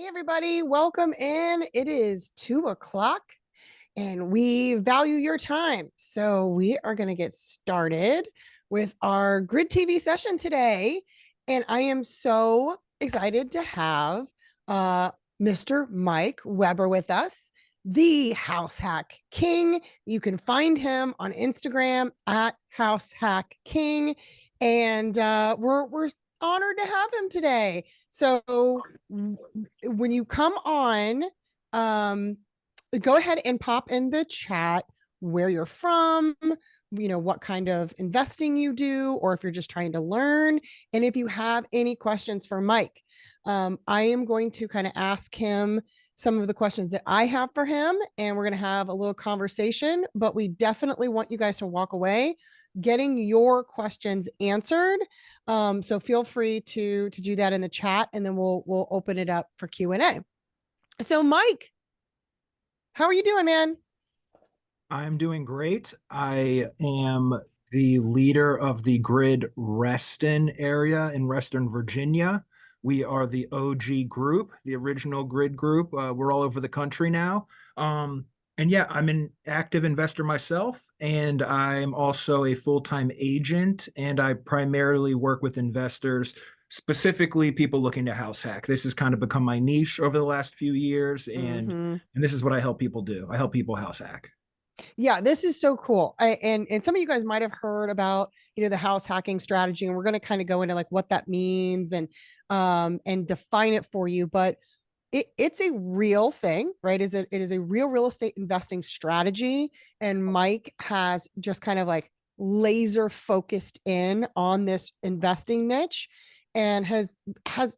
everybody, welcome in. It is 2 o'clock and we value your time. So, we are going to get started with our grid TV session today. And I am so excited to have uh, Mr. Mike Weber with us, the House Hack King. You can find him on Instagram at House Hack King. And we're honored to have him today. So when you come on, um, go ahead and pop in the chat where you're from, what kind of investing you do, or if you're just trying to learn. And if you have any questions for Mike, I am going to kind of ask him some of the questions that I have for him, and we're going to have a little conversation. But we definitely want you guys to walk away getting your questions answered. So feel free to do that in the chat, and then we'll open it up for Q&A. So Mike, how are you doing, man? I'm doing great. I am the leader of the Grid Reston area in Western Virginia. We are the OG group, the original Grid group. We're all over the country now. And yeah, I'm an active investor myself, and I'm also a full-time agent, and I primarily work with investors, specifically people looking to house hack. This has kind of become my niche over the last few years, and Mm-hmm. and this is what I help people do. I help people house hack. Yeah, this is so cool. And some of you guys might have heard about, the house hacking strategy, and we're going to kind of go into like what that means and define it for you. But it's a real thing, right? It is a real estate investing strategy. And Mike has just kind of like laser focused in on this investing niche and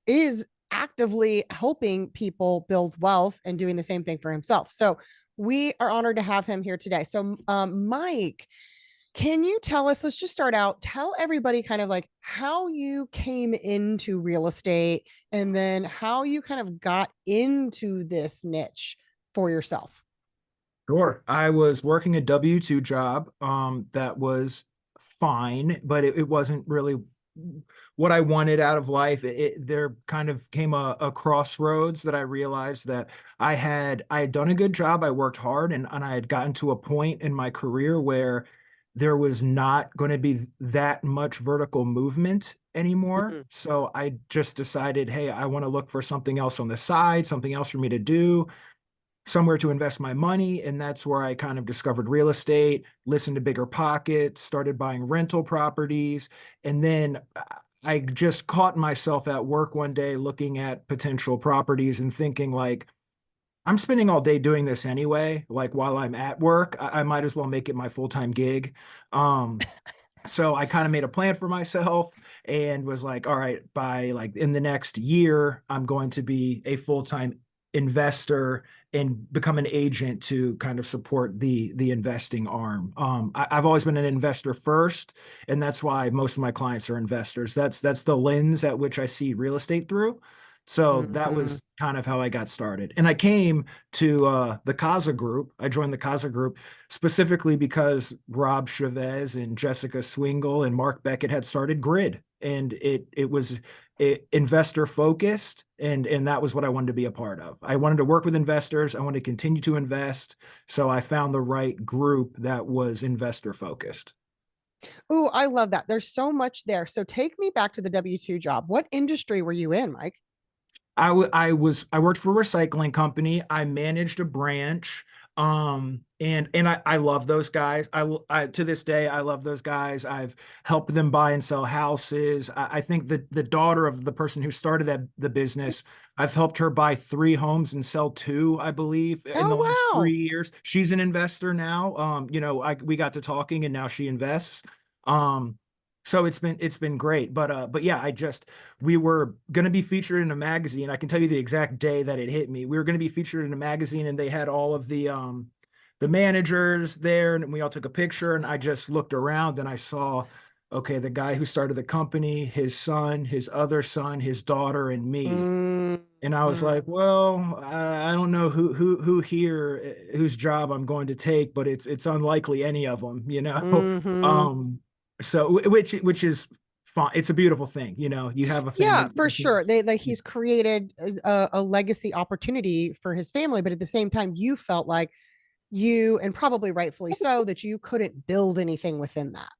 is actively helping people build wealth and doing the same thing for himself. So we are honored to have him here today. So, Mike, can you tell us, let's just start out, tell everybody kind of like how you came into real estate and then how you kind of got into this niche for yourself. Sure. I was working a W-2 job that was fine, but it wasn't really what I wanted out of life. There kind of came a crossroads that I realized that I had done a good job. I worked hard, and I had gotten to a point in my career where there was not going to be that much vertical movement anymore. Mhm. So I just decided, hey, I want to look for something else on the side, something else for me to do, somewhere to invest my money. And that's where I kind of discovered real estate, listened to Bigger Pockets, started buying rental properties. And then I just caught myself at work one day looking at potential properties and thinking, like, I'm spending all day doing this anyway. Like, while I'm at work, I might as well make it my full-time gig. Um, so I kind of made a plan for myself and was like, all right, by like in the next year, I'm going to be a full-time investor and become an agent to kind of support the investing arm. I've always been an investor first, and that's why most of my clients are investors. That's the lens at which I see real estate through. So that Mhm. was kind of how I got started. And I came to the Casa Group. I joined the Casa Group specifically because Rob Chavez and Jessica Swingle and Mark Beckett had started Grid, and it was investor focused, and that was what I wanted to be a part of. I wanted to work with investors. I wanted to continue to invest, so I found the right group that was investor focused. Ooh, I love that. There's so much there. So take me back to the W-2 job. What industry were you in, Mike? I worked for a recycling company. I managed a branch. And I love those guys. I to this day I love those guys. I've helped them buy and sell houses. I think that the daughter of the person who started the business, I've helped her buy 3 homes and sell two, I believe, in the last Oh, wow. 3 years. She's an investor now. We got to talking, and now she invests. Um, so it's been great. But yeah, we were going to be featured in a magazine. I can tell you the exact day that it hit me. We were going to be featured in a magazine, and they had all of the managers there, and we all took a picture. And I just looked around, and I saw, okay, the guy who started the company, his son, his other son, his daughter, and me. And I was Mhm. like, well, I don't know who here whose job I'm going to take, but it's unlikely any of them, you know. Mhm. Um, so which is fine. It's a beautiful thing. You have a thing Yeah, that for you can. sure. They like he's created a legacy opportunity for his family, but at the same time, you felt like you, and probably rightfully so, that you couldn't build anything within that.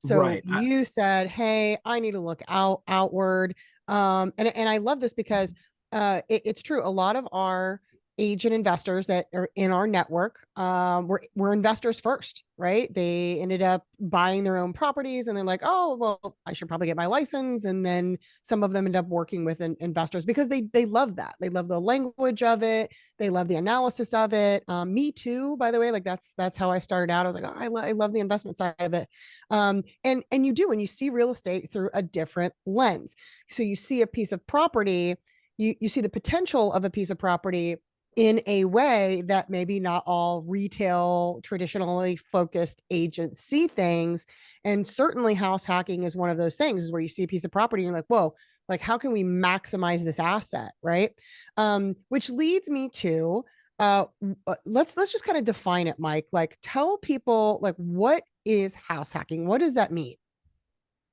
So Right. you said, "Hey, I need to look outward." And I love this because it's true. A lot of our agent investors that are in our network were investors first, right? They ended up buying their own properties, and they're like, "Oh, well, I should probably get my license." And then some of them end up working with investors because they love that. They love the language of it, they love the analysis of it. Me too, by the way. Like that's how I started out. I was like, oh, I love the investment side of it. And you do when you see real estate through a different lens. So you see a piece of property, you see the potential of a piece of property in a way that maybe not all retail traditionally focused agents see things. And certainly house hacking is one of those things, is where you see a piece of property and you're like, whoa, like how can we maximize this asset, right? Which leads me to let's just kind of define it, Mike. Like tell people, like, what is house hacking? What does that mean?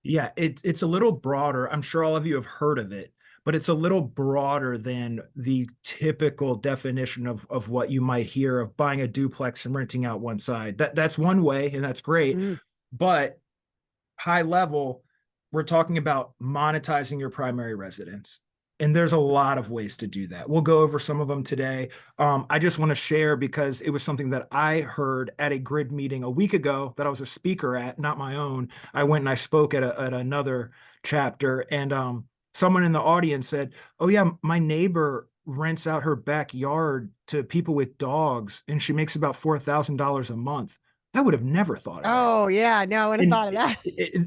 Yeah, it's a little broader. I'm sure all of you have heard of it, but it's a little broader than the typical definition of what you might hear of buying a duplex and renting out one side. That's one way, and that's great. Mm. But high level, we're talking about monetizing your primary residence. And there's a lot of ways to do that. We'll go over some of them today. I just want to share because it was something that I heard at a grid meeting a week ago that I was a speaker at, not my own. I went and I spoke at another chapter, and someone in the audience said, "Oh yeah, my neighbor rents out her backyard to people with dogs, and she makes about $4,000 a month." I would have never thought of that. Oh yeah, no, I would have And thought of that.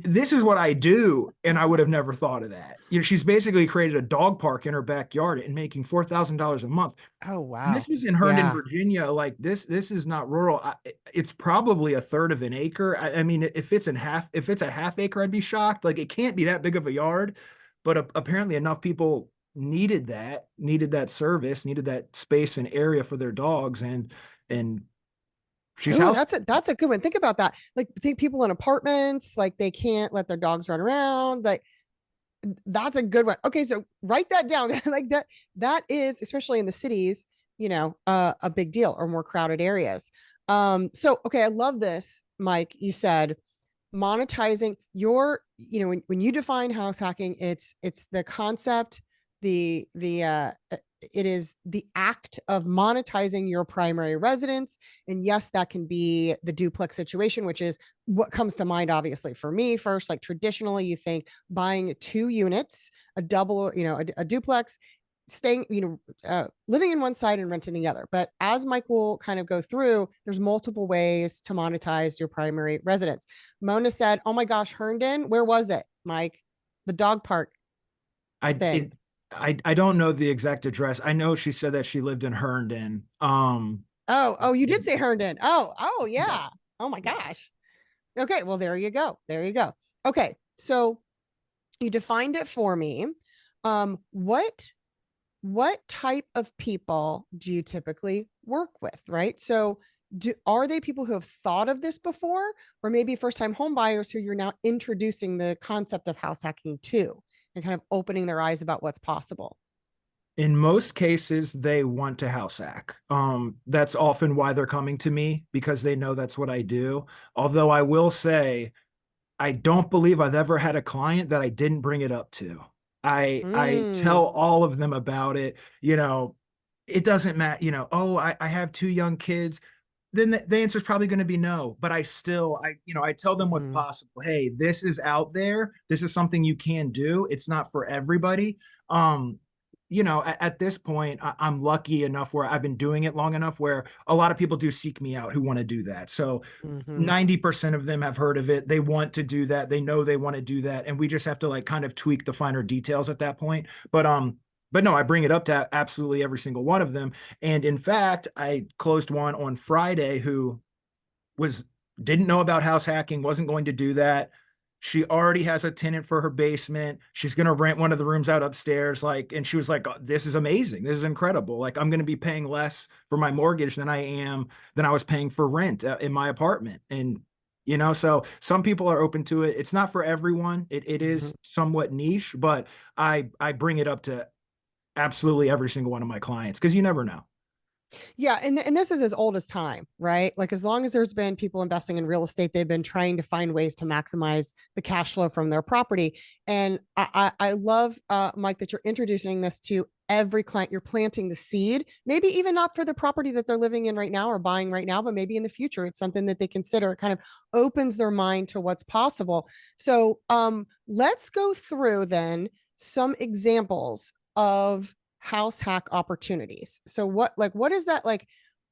this is what I do, and I would have never thought of that. She's basically created a dog park in her backyard and making $4,000 a month. Oh And this wow. was in Herndon, Yeah. Virginia. Like this is not rural. It's probably a third of an acre. I mean, if it's a half acre, I'd be shocked. Like it can't be that big of a yard, but apparently enough people needed that service, needed that space and area for their dogs, and she's Oh, house. that's a good one. Think about that. Like think people in apartments, like they can't let their dogs run around. Like that's a good one. Okay, so write that down. Like that is, especially in the cities, a big deal, or more crowded areas. So okay, I love this, Mike. You said monetizing your, when you define house hacking, it's the concept, the it is the act of monetizing your primary residence. And yes, that can be the duplex situation, which is what comes to mind obviously for me first. Like traditionally you think buying 2 units, a double, a duplex, staying, living in one side and renting the other. But as Mike will kind of go through, there's multiple ways to monetize your primary residence. Mona said, "Oh my gosh, Herndon, where was it, Mike? The dog park I thing." it I don't know the exact address. I know she said that she lived in Herndon. Oh, you did say Herndon. Oh, yeah. Yes. Oh my Yeah. gosh. Okay, well, there you go. There you go. Okay, so you defined it for me. What type of people do you typically work with, right? So are they people who have thought of this before, or maybe first time home buyers who you're now introducing the concept of house hacking to, and kind of opening their eyes about what's possible? In most cases, they want to house hack. That's often why they're coming to me because they know that's what I do. Although I will say, I don't believe I've ever had a client that I didn't bring it up to. I Mm, tell all of them about it. It doesn't matter, oh, I have 2 young kids. Then the answer is probably going to be no. But I tell them what's mm-hmm, possible. Hey, this is out there. This is something you can do. It's not for everybody. Um, at this point, I'm lucky enough where I've been doing it long enough where a lot of people do seek me out who want to do that. So mm-hmm, 90% of them have heard of it. They want to do that. They know they want to do that. And we just have to like kind of tweak the finer details at that point. But no, I bring it up to absolutely every single one of them. And in fact, I closed one on Friday who was didn't know about house hacking, wasn't going to do that. She already has a tenant for her basement. She's going to rent one of the rooms out upstairs. And she was like, "Oh, this is amazing. This is incredible. Like, I'm going to be paying less for my mortgage than I was paying for rent in my apartment." And So some people are open to it. It's not for everyone. It Mhm. is somewhat niche, but I bring it up to absolutely every single one of my clients because you never know. Yeah, and this is as old as time, right? Like as long as there's been people investing in real estate, they've been trying to find ways to maximize the cash flow from their property. And I love Mike that you're introducing this to every client. You're planting the seed, maybe even not for the property that they're living in right now or buying right now, but maybe in the future it's something that they consider. It kind of opens their mind to what's possible. So let's go through then some examples of house hack opportunities. So what is that like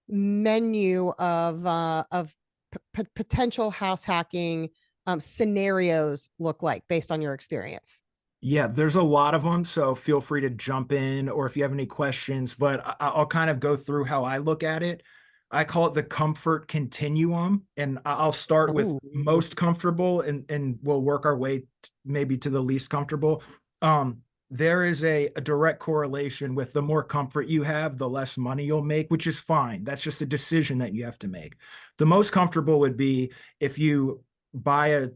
menu of potential house hacking scenarios look like based on your experience? Yeah, there's a lot of them, so feel free to jump in or if you have any questions, but I'll kind of go through how I look at it. I call it the comfort continuum, and I'll start with Oh, most comfortable and we'll work our way maybe to the least comfortable. There is a direct correlation with the more comfort you have, the less money you'll make, which is fine. That's just a decision that you have to make. The most comfortable would be if you buy a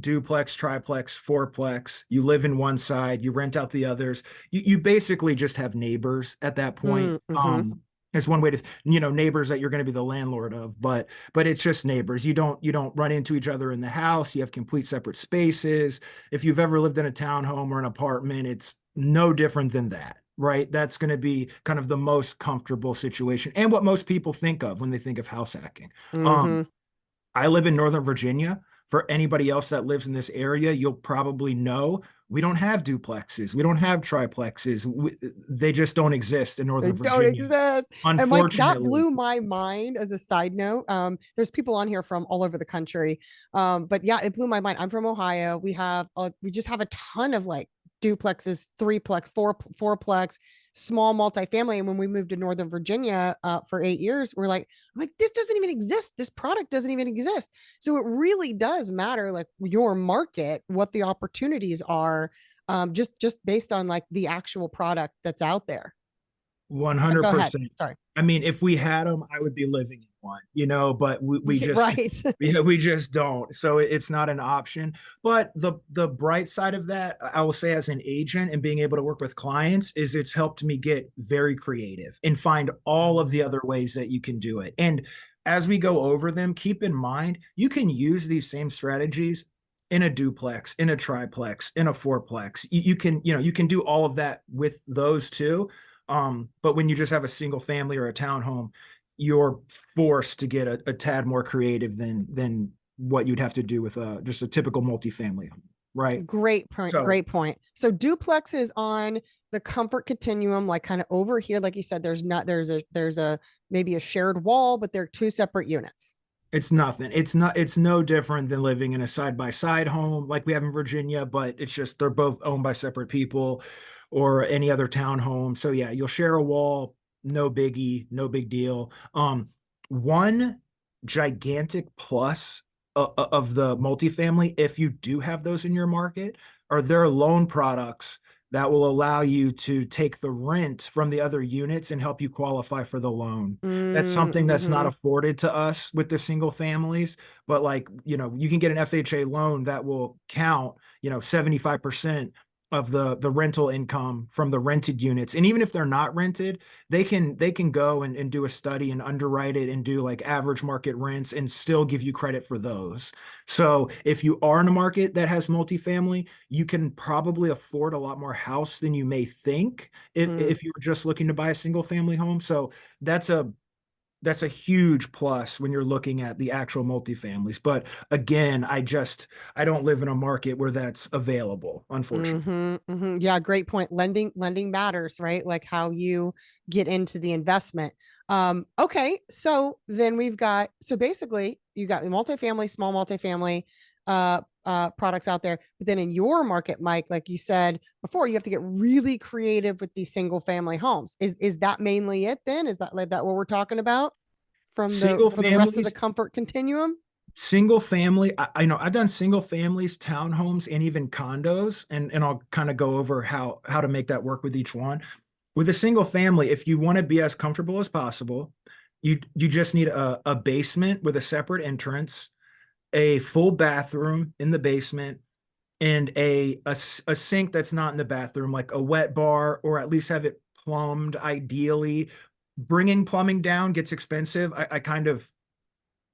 duplex, triplex, fourplex. You live in one side, you rent out the others. You basically just have neighbors at that point. mm-hmm. It's one way to, neighbors that you're going to be the landlord of, but it's just neighbors. You don't run into each other in the house. You have complete separate spaces. If you've ever lived in a townhome or an apartment, it's no different than that. Right. That's going to be kind of the most comfortable situation and what most people think of when they think of house hacking. Um, Mm-hmm. I live in Northern Virginia. For anybody else that lives in this area, you'll probably know we don't have duplexes. We don't have triplexes. They just don't exist in They Northern don't Virginia, exist. And Mike, that unfortunately. blew my mind as a side note. There's people on here from all over the country. But yeah, it blew my mind. I'm from Ohio. We just have a ton of like duplexes, threeplex, fourplex, small multifamily. And when we moved to Northern Virginia for 8 years, I'm like, this doesn't even exist. This product doesn't even exist. So it really does matter, like your market, what the opportunities are, just based on like the actual product that's out there. Go ahead. 100%. Sorry. I mean, if we had them, I would be living in one, but we Yeah, just right. we just don't. So it's not an option. But the bright side of that, I will say as an agent and being able to work with clients is it's helped me get very creative and find all of the other ways that you can do it. And as we go over them, keep in mind you can use these same strategies in a duplex, in a triplex, in a fourplex. You can do all of that with those too. But when you just have a single family or a townhome, you're forced to get a tad more creative than what you'd have to do with just a typical multifamily home, right? Great point. So Great point. So duplex is on the comfort continuum, like kind of over here. Like you said, there's a maybe a shared wall, but they're two separate units. it's nothing. It's no different than living in a side by side home like we have in Virginia, but it's just they're both owned by separate people or any other townhome. So yeah, you'll share a wall, no biggie, no big deal. One gigantic plus of the multifamily, if you do have those in your market, are their loan products that will allow you to take the rent from the other units and help you qualify for the loan. That's something that's not Mm-hmm. afforded to us with the single families, but like, you can get an FHA loan that will count, 75% of the rental income from the rented units. And even if they're not rented, they can go and do a study and underwrite it and do like average market rents and still give you credit for those. So if you are in a market that has multifamily, you can probably afford a lot more house than you may think Mm. if you're just looking to buy a single family home. So that's a that's a huge plus when you're looking at the actual multifamilies. But again, I don't live in a market where that's available, unfortunately. Mm-hmm, mm-hmm. Yeah, great point. Lending matters, right? Like how you get into the investment. Okay, so then so basically you got multifamily, small multifamily products out there. But then in your market, Mike, like you said before, you have to get really creative with these single family homes. Is that mainly it then? Is that like that what we're talking about from the Single for the rest of the families, comfort continuum? single family, I know I've done single families, townhomes, and even condos, and I'll kind of go over how to make that work with each one. With a single family, if you want to be as comfortable as possible, you just need a basement with a separate entrance a full bathroom in the basement, and a sink that's not in the bathroom, like a wet bar, or at least have it plumbed ideally. Bringing plumbing down gets expensive. I kind of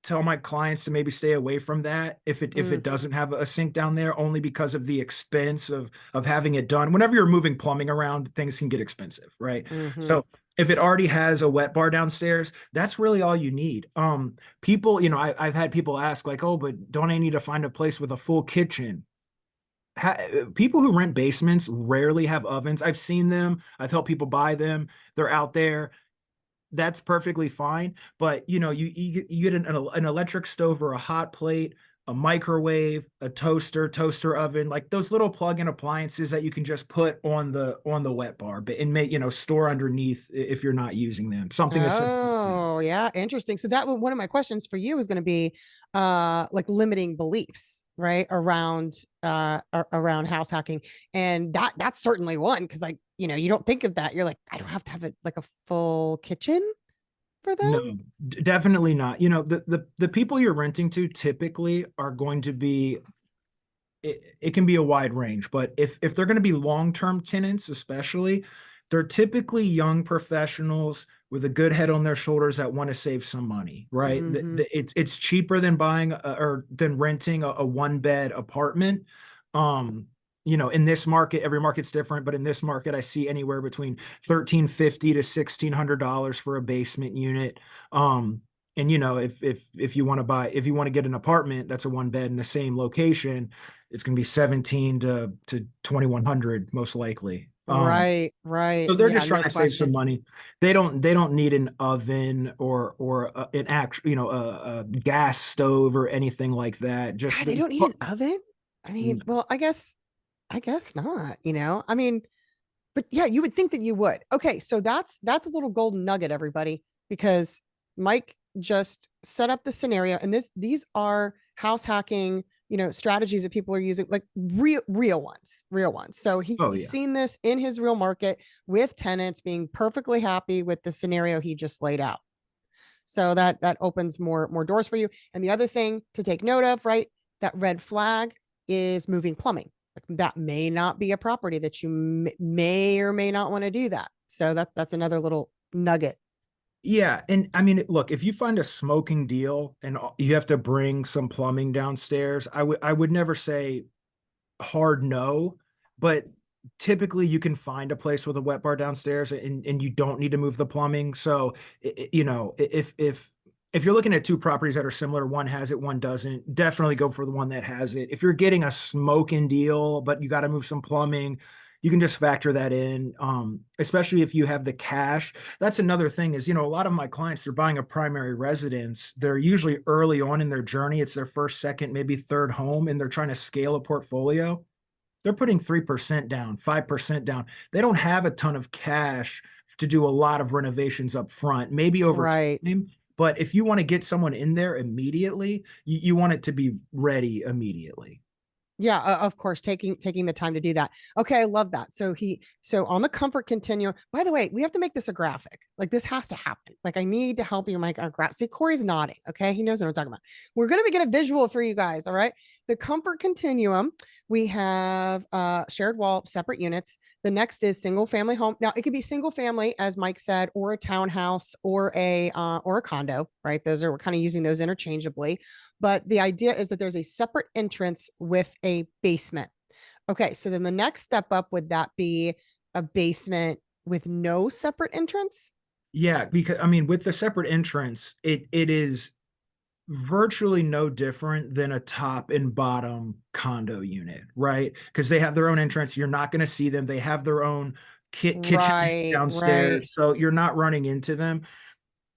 tell my clients to maybe stay away from that if it Mm-hmm. doesn't have a sink down there, only because of the expense of having it done. Whenever you're moving plumbing around, things can get expensive, right? Mm-hmm. So if it already has a wet bar downstairs, that's really all you need. People, I've had people ask like, oh, but don't I need to find a place with a full kitchen? ha People who rent basements rarely have ovens. I've seen them. I've helped people buy them. They're out there. That's perfectly fine. But you get an electric stove or a hot plate, a microwave, a toaster oven, like those little plug-in appliances that you can just put on the wet bar, but and make, store underneath if you're not using them. Something as simple as that. Oh, yeah, interesting. So that one of my questions for you is going to be like limiting beliefs, right? Around house hacking. And that's certainly one because like, you don't think of that. You're like, I don't have to have it like a full kitchen for them. No, definitely not. The people you're renting to typically are going to be, it can be a wide range, but if they're going to be long-term tenants, especially, they're typically young professionals with a good head on their shoulders that want to save some money, right? Mm-hmm. It's cheaper than buying or than renting a one-bed apartment. Um, in this market, every market's different, but in this market, I see anywhere between 1,350 to $1,600 for a basement unit. And if you want to get an apartment that's a one bed in the same location, it's going to be 17 to 2,100 most likely. Right, right. So they're Yeah, just trying no to save some question. money. They don't need an oven or an actual, a gas stove or anything like that. Just God, they don't need an oven. I mean, well, I guess not, I mean, but yeah, you would think that you would. Okay, so that's a little golden nugget, everybody, because Mike just set up the scenario, and these are house hacking, strategies that people are using, like real ones. So oh he's yeah. seen this in his real market with tenants being perfectly happy with the scenario he just laid out. So that opens more doors for you. And the other thing to take note of, right? That red flag is moving plumbing. That may not be a property that you may or may not want to do that. So that's another little nugget. Yeah, and I mean, look, if you find a smoking deal and you have to bring some plumbing downstairs, I would never say hard no, but typically you can find a place with a wet bar downstairs, and you don't need to move the plumbing. So, if you're looking at two properties that are similar, one has it, one doesn't, definitely go for the one that has it. If you're getting a smoking deal, but you got to move some plumbing, you can just factor that in. Especially if you have the cash. That's another thing is, a lot of my clients, they're buying a primary residence. They're usually early on in their journey. It's their first, second, maybe third home, and they're trying to scale a portfolio. They're putting 3% down, 5% down. They don't have a ton of cash to do a lot of renovations up front, maybe over Right. time. But if you want to get someone in there immediately, you want it to be ready immediately. Yeah, of course, taking the time to do that. Okay, I love that. So on the comfort continuum. By the way, we have to make this a graphic. Like this has to happen. Like I need to help you make a graph. See, Corey's nodding. Okay, he knows what I'm talking about. We're gonna get a visual for you guys. All right. The comfort continuum. We have shared wall, separate units. The next is single family home. Now it could be single family, as Mike said, or a townhouse, or a condo. Right. Those are we're kind of using those interchangeably. But the idea is that there's a separate entrance with a basement. Okay, so then the next step up, would that be a basement with no separate entrance? Yeah, because I mean, with the separate entrance, it is virtually no different than a top and bottom condo unit, right? Because they have their own entrance. You're not going to see them. They have their own kitchen Right, right. downstairs, so you're not running into them.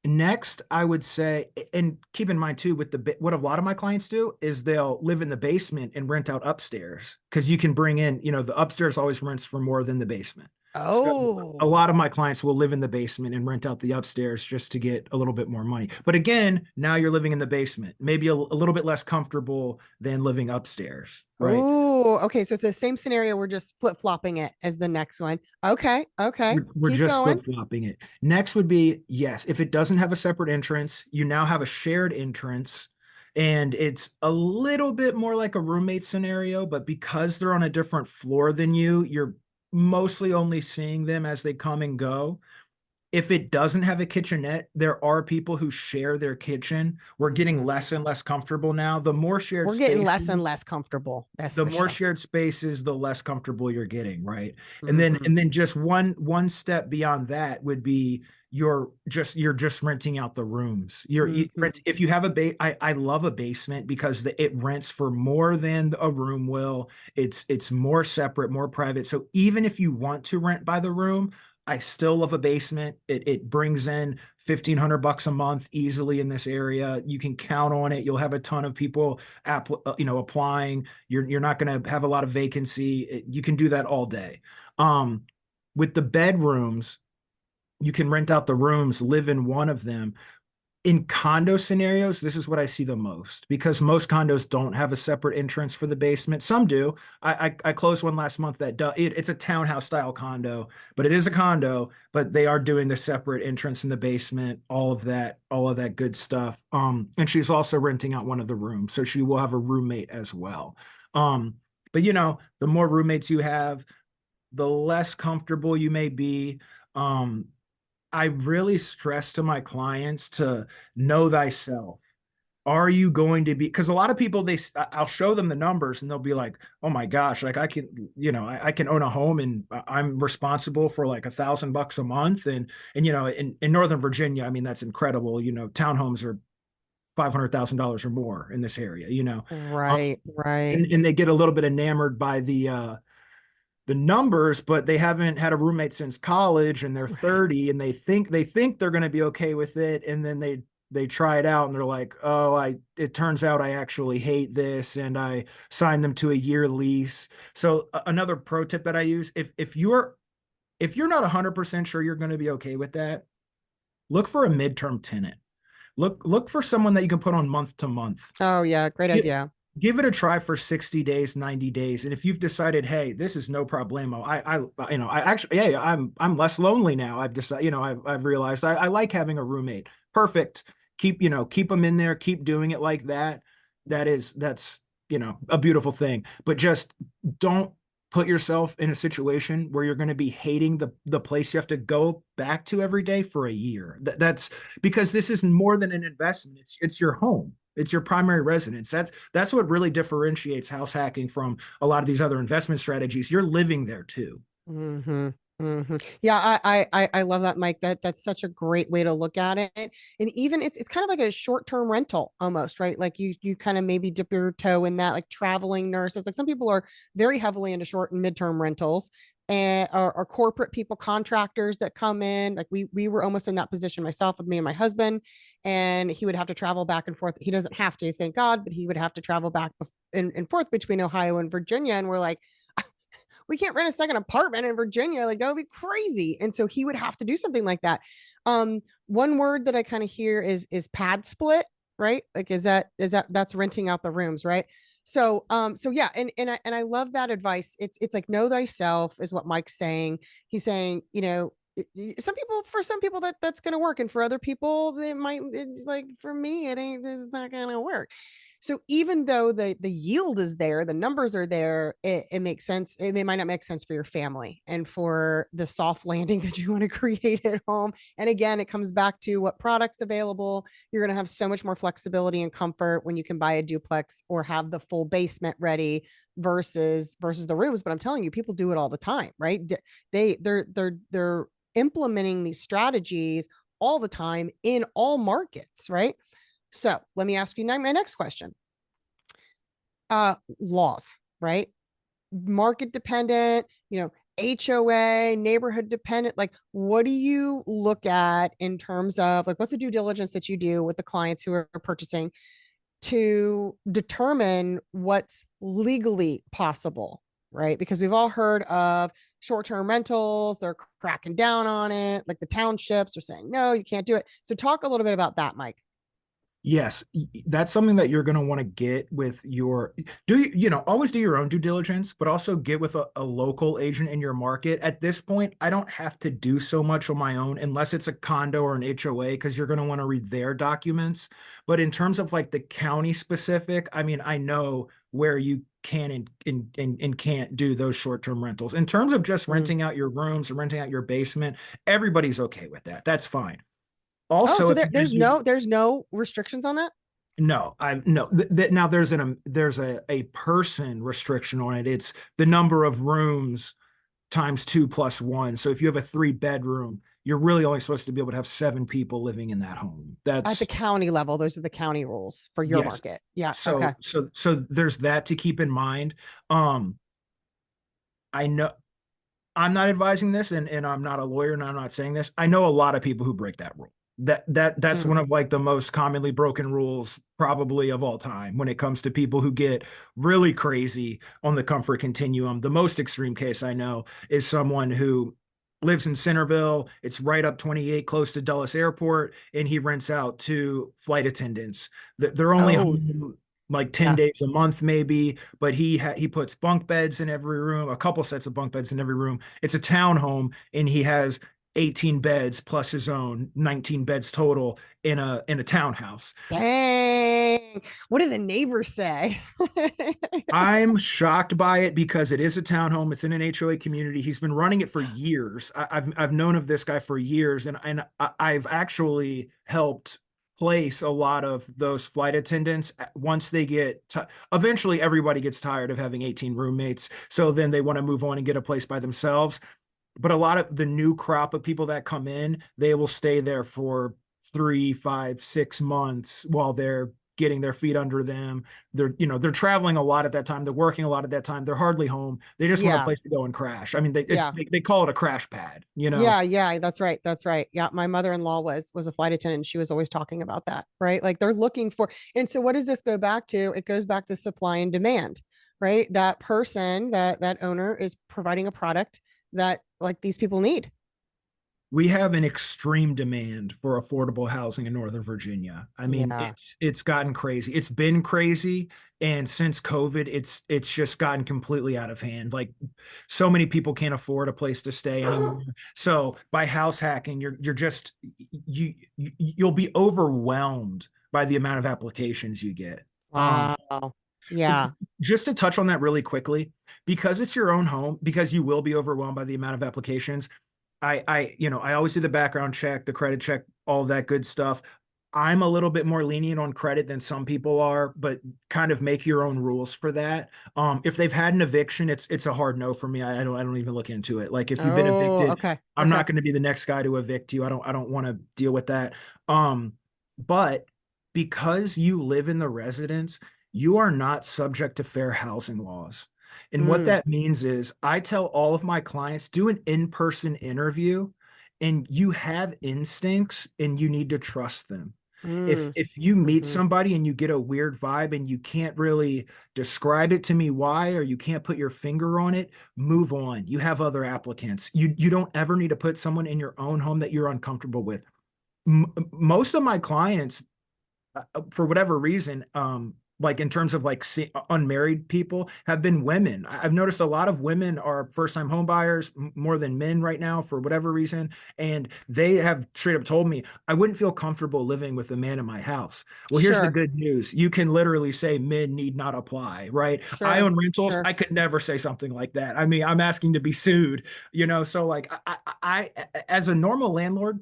Next, I would say, and keep in mind too, with what a lot of my clients do is they'll live in the basement and rent out upstairs because you can bring in, the upstairs always rents for more than the basement. So a Oh, lot of my clients will live in the basement and rent out the upstairs just to get a little bit more money. But again, now you're living in the basement, maybe a little bit less comfortable than living upstairs, right? oh, okay. So it's the same scenario. We're just flip flopping it as the next one. Okay, okay. We're Keep just going. flip-flopping it. Next would be, yes, if it doesn't have a separate entrance, you now have a shared entrance. And it's a little bit more like a roommate scenario, but because they're on a different floor than you, you're mostly only seeing them as they come and go. If it doesn't have a kitchenette, there are people who share their kitchen. We're getting less and less comfortable now. The more shared We're getting less and spaces, less comfortable. That's the for more sure. shared spaces, the less comfortable you're getting, right? And then Hmm. and then just one step beyond that would be you're just renting out the rooms. Hmm. If you have I love a basement because it rents for more than a room will. It's more separate, more private. So even if you want to rent by the room, I still love a basement. It brings in $1,500 a month easily in this area. You can count on it. You'll have a ton of people applying. You're not going to have a lot of vacancy. You can do that all day. Um, with the bedrooms, you can rent out the rooms, live in one of them. In condo scenarios, this is what I see the most because most condos don't have a separate entrance for the basement. Some do. I closed one last month that it's a townhouse style condo, but it is a condo, but they are doing the separate entrance in the basement, all of that good stuff. And she's also renting out one of the rooms, so she will have a roommate as well. Um, but the more roommates you have, the less comfortable you may be. Um, I really stress to my clients to know thyself. Are you going to be, because a lot of people, I'll show them the numbers and they'll be like, oh my gosh, like I can, I can own a home and I'm responsible for like $1,000 a month. And, in Northern Virginia, I mean, that's incredible. Townhomes are $500,000 or more in this area. Um, Right, right, and they get a little bit enamored by the numbers, but they haven't had a roommate since college and they're right. 30 and they think they're going to be okay with it. And then they try it out and they're like, oh, it turns out I actually hate this. And I signed them to a year lease. So another pro tip that I use, if you're not 100% sure you're going to be okay with that, look for a midterm tenant. Look for someone that you can put on month to month. Oh yeah, great idea. Give it a try for 60 days, 90 days. And if you've decided, hey, this is no problemo, I actually, yeah, I'm less lonely now. I've decided, I've realized I like having a roommate. Perfect. Keep them in there, keep doing it like that. That's a beautiful thing. But just don't put yourself in a situation where you're going to be hating the place you have to go back to every day for a year. That's because this is more than an investment. It's your home. It's your primary residence. That's what really differentiates house hacking from a lot of these other investment strategies. You're living there too. Hmm. Hmm. Yeah, I love that, Mike. That's such a great way to look at it. And even it's kind of like a short-term rental almost, right? Like you kind of maybe dip your toe in that, like traveling nurses. Like some people are very heavily into short and midterm rentals and are corporate people, contractors that come in. Like we were almost in that position myself with me and my husband, and he would have to travel back and forth. He doesn't have to, thank God, but he would have to travel back and forth between Ohio and Virginia. And we're like, we can't rent a second apartment in Virginia. Like that would be crazy. And so he would have to do something like that. One word that I kind of hear is pad split, right? Like that's renting out the rooms, right? So yeah, and I love that advice. It's like know thyself is what Mike's saying. He's saying, for some people that's gonna work, and for other people, it might it's like for me, it's not gonna work. So even though the yield is there, the numbers are there, it makes sense. It might not make sense for your family and for the soft landing that you want to create at home. And again, it comes back to what products available. You're going to have so much more flexibility and comfort when you can buy a duplex or have the full basement ready versus the rooms. But I'm telling you, people do it all the time, right? They're implementing these strategies all the time in all markets, right? So let me ask you my next question. Laws, right? Market dependent, HOA, neighborhood dependent. Like, what do you look at in terms of like what's the due diligence that you do with the clients who are purchasing to determine what's legally possible, right? Because we've all heard of short-term rentals, they're cracking down on it, like the townships are saying, no, you can't do it. So talk a little bit about that, Mike. Yes, that's something that you're going to want to get with your do you know always do your own due diligence, but also get with a local agent in your market. At this point, I don't have to do so much on my own unless it's a condo or an HOA because you're going to want to read their documents. But in terms of like the county specific, I mean, I know where you can and can't do those short-term rentals. In terms of just Mm. renting out your rooms or renting out your basement, everybody's okay with that. That's fine. Oh, Also, so if you guys use there's no restrictions on that? no, I no. Now there's a person restriction on it. It's the number of rooms times two plus one. So if you have a three-bedroom, you're really only supposed to be able to have seven people living in that home. At the That's county level, those are the county rules for your yes. market. Yeah. Okay. So there's that to keep in mind. Um, I know I'm not advising this and I'm not a lawyer and I'm not saying this. I know a lot of people who break that rule. That's Mm. one of like the most commonly broken rules probably of all time when it comes to people who get really crazy on the comfort continuum. The most extreme case I know is someone who lives in Centerville. It's right up 28 close to Dulles Airport and he rents out to flight attendants. They're only Oh, home like 10 yeah. days a month maybe, but he puts bunk beds in every room, a couple sets of bunk beds in every room. It's a townhome and he has 18 beds plus his own 19 beds total in a townhouse. Dang. What do the neighbors say? I'm shocked by it because it is a townhome. It's in an HOA community. He's been running it for years. I've known of this guy for years, and I've actually helped place a lot of those flight attendants once they get eventually everybody gets tired of having 18 roommates, so then they want to move on and get a place by themselves. But a lot of the new crop of people that come in, they will stay there for 3, 5, 6 months while they're getting their feet under them. They're traveling a lot at that time. They're working a lot at that time. They're hardly home. They just want a Yeah. place to go and crash. I mean, Yeah. they call it a crash pad, you know? Yeah, yeah, that's right. That's right. Yeah, my mother-in-law was a flight attendant and she was always talking about that, right? Like they're looking for. And so what does this go back to? It goes back to supply and demand, right? That person, that owner is providing a product that like these people need. We have an extreme demand for affordable housing in Northern Virginia. I mean, Yeah. it's gotten crazy. It's been crazy, and since COVID, it's just gotten completely out of hand. Like so many people can't afford a place to stay anymore. So by house hacking, you're just you'll be overwhelmed by the amount of applications you get. Wow. Yeah. Just to touch on that really quickly, because it's your own home, because you will be overwhelmed by the amount of applications. I always do the background check, the credit check, all that good stuff. I'm a little bit more lenient on credit than some people are, but kind of make your own rules for that. If they've had an eviction, it's a hard no for me. I don't even look into it. Like if you've been Oh, evicted, okay. I'm Okay. not going to be the next guy to evict you. I don't want to deal with that. But because you live in the residence, you are not subject to fair housing laws. And what Mm, that means is I tell all of my clients do an in-person interview and you have instincts and you need to trust them. If mm, if you meet mm-hmm. somebody and you get a weird vibe and you can't really describe it to me why or you can't put your finger on it, move on. You have other applicants. You don't ever need to put someone in your own home that you're uncomfortable with. Most of my clients for whatever reason, like in terms of like unmarried people have been women. I've noticed a lot of women are first time home buyers more than men right now for whatever reason. And they have straight up told me, I wouldn't feel comfortable living with a man in my house. Well, here's the Sure. good news. You can literally say men need not apply, right? I Sure. own rentals. Sure. I could never say something like that. I mean, I'm asking to be sued, so like as a normal landlord,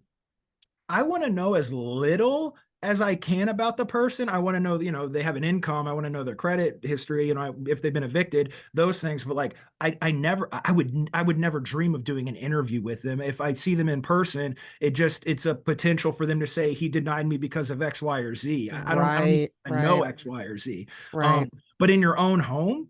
I want to know as little as I can about the person. I want to know, they have an income. I want to know their credit history, if they've been evicted, those things. But like, I would never dream of doing an interview with them. If I see them in person, it's a potential for them to say he denied me because of X, Y, or Z. I don't Right. even know Right. X, Y, or Z. Um, Right. but in your own home,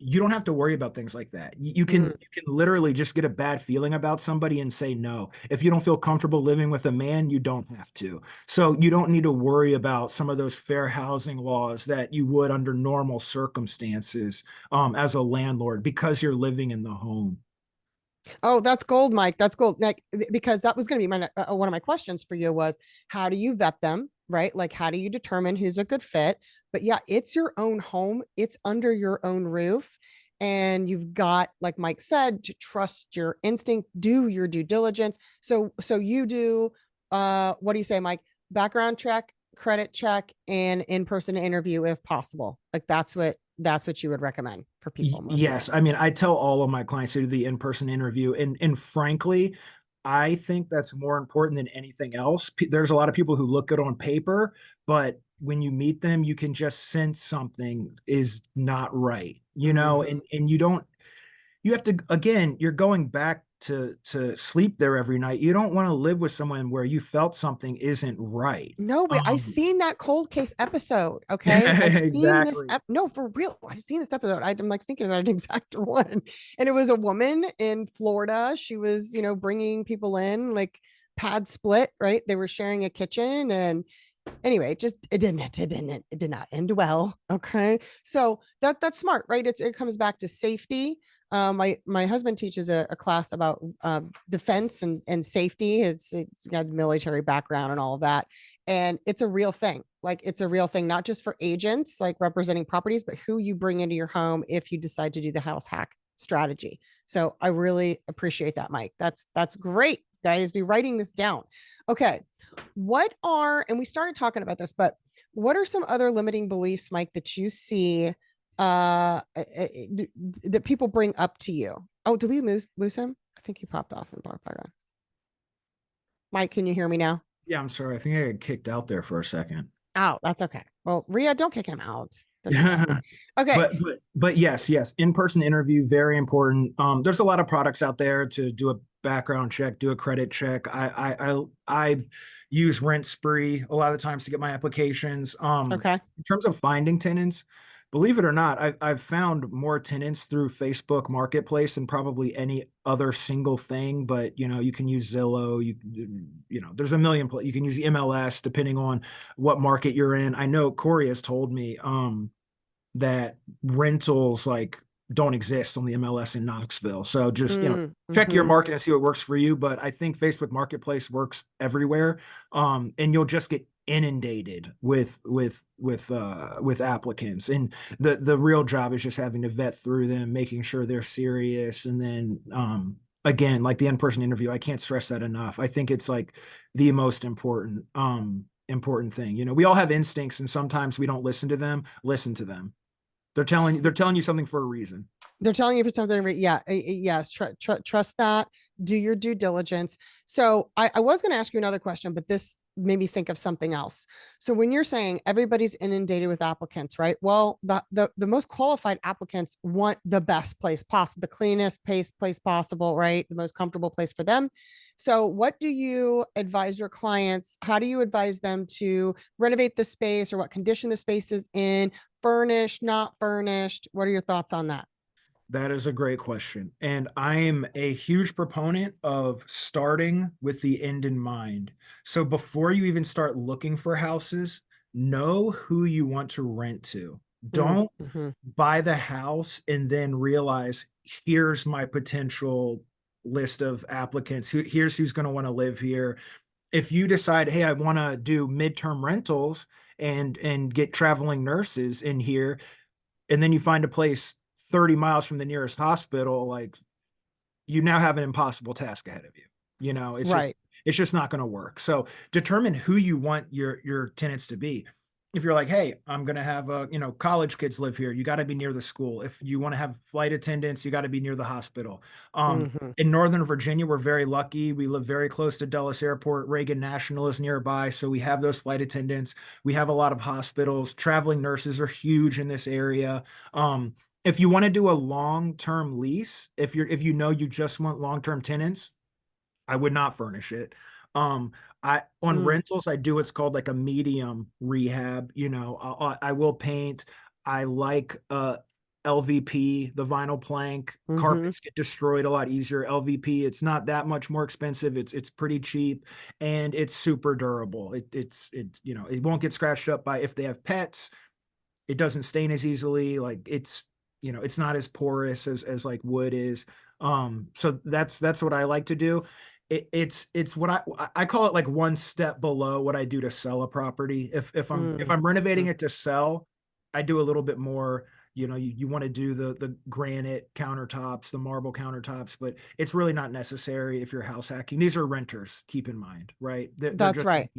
you don't have to worry about things like that. You can Mm. you can literally just get a bad feeling about somebody and say no. If you don't feel comfortable living with a man, you don't have to. So you don't need to worry about some of those fair housing laws that you would under normal circumstances as a landlord because you're living in the home. Oh, that's gold, Mike. That's gold. Like, because that was going to be one of my questions for you was how do you vet them? right? Like, how do you determine who's a good fit? But yeah, it's your own home, it's under your own roof. And you've got, like Mike said, to trust your instinct, do your due diligence. So you do what do you say, Mike? Background check, credit check, and in-person interview if possible. Like that's what you would recommend for people, most Yes, people. I mean, I tell all of my clients to do the in-person interview, and frankly, I think that's more important than anything else. There's a lot of people who look good on paper, but when you meet them, you can just sense something is not right, Mm-hmm. and you don't you have to, again, you're going back to sleep there every night. You don't want to live with someone where you felt something isn't right. No, but I've Um seen that cold case episode. Okay. I've seen this. exactly. No, for real. I've seen this episode. I'm like thinking about an exact one. And it was a woman in Florida. She was, bringing people in, like pad split, right? They were sharing a kitchen. And anyway, it did not end well. Okay. So that's smart, right? It comes back to safety. My husband teaches a class about defense and safety. It's got a military background and all of that. And it's a real thing. Like it's a real thing, not just for agents like representing properties, but who you bring into your home if you decide to do the house hack strategy. So I really appreciate that, Mike. That's great. Guys, be writing this down. Okay. And we started talking about this, but what are some other limiting beliefs, Mike, that you see that people bring up to you? Oh, did we lose him? I think he popped off and popped back on. Mike, can you hear me now? Yeah, I'm sorry. I think I got kicked out there for a second. Oh, that's okay. Well, Ria, don't kick him out. Don't do that. Yeah. Okay. But yes, in-person interview, very important. There's a lot of products out there to do a background check, do a credit check. I use Rent Spree a lot of the times to get my applications. Okay. In terms of finding tenants, believe it or not, I've found more tenants through Facebook Marketplace than probably any other single thing. But you can use Zillow. There's a million. You can use the MLS depending on what market you're in. I know Corey has told me that rentals like don't exist on the MLS in Knoxville. So just, check your Mm-hmm. market and see what works for you. But I think Facebook Marketplace works everywhere. And you'll just get inundated with applicants. And the real job is just having to vet through them, making sure they're serious. And then again, like the in-person interview, I can't stress that enough. I think it's like the most important thing. We all have instincts and sometimes we don't listen to them. Listen to them. They're telling you something for a reason. They're telling you for something. Yeah. Yes. Trust that. Do your due diligence. So I was going to ask you another question, but this made me think of something else. So when you're saying everybody's inundated with applicants, right? Well, the most qualified applicants want the best place possible, the cleanest place possible, right? The most comfortable place for them. So what do you advise your clients? How do you advise them to renovate the space, or what condition the space is in? Furnished, not furnished? What are your thoughts on that? That is a great question. And I am a huge proponent of starting with the end in mind. So before you even start looking for houses, know who you want to rent to. Don't Mm-hmm. buy the house and then realize here's my potential list of applicants. Here's who's going to want to live here. If you decide, hey, I want to do midterm rentals and get traveling nurses in here, and then you find a place 30 miles from the nearest hospital, like you now have an impossible task ahead of you. It's just Right. it's just not going to work. So determine who you want your tenants to be. If you're like, hey, I'm going to have college kids live here, you got to be near the school. If you want to have flight attendants, you got to be near the hospital. Mm-hmm. In Northern Virginia, we're very lucky. We live very close to Dulles Airport. Reagan National is nearby, so we have those flight attendants. We have a lot of hospitals. Traveling nurses are huge in this area. If you want to do a long-term lease, if you just want long-term tenants, I would not furnish it. I on Mm, rentals, I do what's called like a medium rehab. I will paint. I like LVP, the vinyl plank. mm-hmm. Carpets get destroyed a lot easier. LVP, it's not that much more expensive. It's pretty cheap and it's super durable. It won't get scratched up by if they have pets. It doesn't stain as easily. Like it's not as porous as like wood is. So that's what I like to do. it's what I call it, like one step below what I do to sell a property. If Mm, I'm renovating mhm. it to sell, I do a little bit more. You want to do the granite countertops, the marble countertops, but it's really not necessary if you're house hacking. These are renters, keep in mind, right? They're That's just right.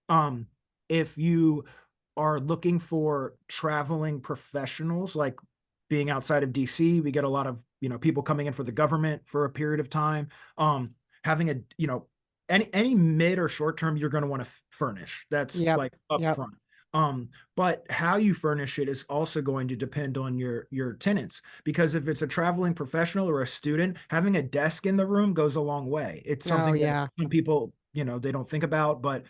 um if you are looking for traveling professionals, like being outside of DC, we get a lot of people coming in for the government for a period of time. Having a any mid or short term, you're going to want to furnish. That's Yep. like Yep. upfront. But how you furnish it is also going to depend on your tenants, because if it's a traveling professional or a student, having a desk in the room goes a long way. It's Oh, something that yeah. some people they don't think about, but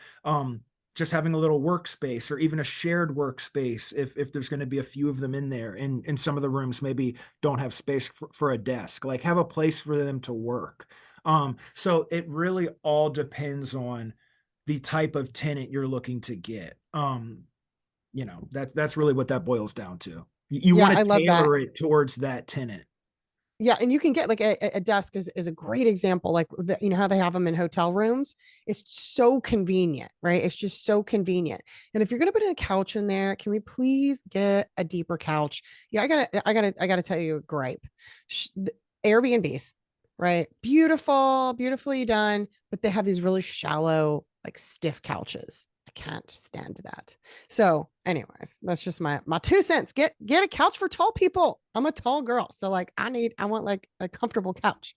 just having a little workspace or even a shared workspace, if there's going to be a few of them in there, and some of the rooms maybe don't have space for a desk, like have a place for them to work. So it really all depends on the type of tenant you're looking to get. That's really what that boils down to. You Yeah, want I to love that. tailor it towards that tenant. Yeah, and you can get like a desk is a great example. Like you know how they have them in hotel rooms. It's so convenient, right? It's just so convenient. And if you're gonna put a couch in there, can we please get a deeper couch? Yeah, I gotta tell you a gripe. Airbnbs, right? Beautiful, beautifully done, but they have these really shallow, like stiff couches. I can't stand that. So, anyways, that's just my 2 cents. Get a couch for tall people. I'm a tall girl, so like I want like a comfortable couch.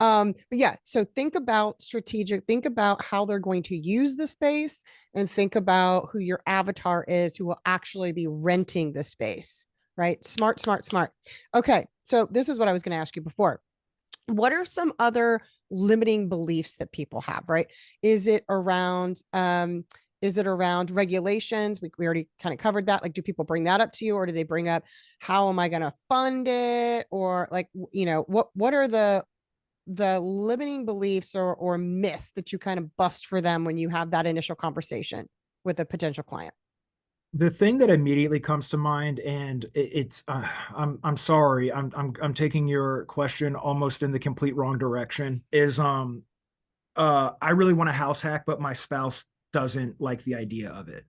But yeah, so think about strategic. Think about how they're going to use the space, and think about who your avatar is, who will actually be renting the space. Right? Smart, smart, smart. Okay, so this is what I was going to ask you before. What are some other limiting beliefs that people have, right? Is it around regulations? We already kind of covered that. Like, do people bring that up to you, or do they bring up how am I going to fund it, or like what are the limiting beliefs or myths that you kind of bust for them when you have that initial conversation with a potential client? The thing that immediately comes to mind, and it's I'm sorry, I'm taking your question almost in the complete wrong direction, is I really want a house hack, but my spouse doesn't like the idea of it.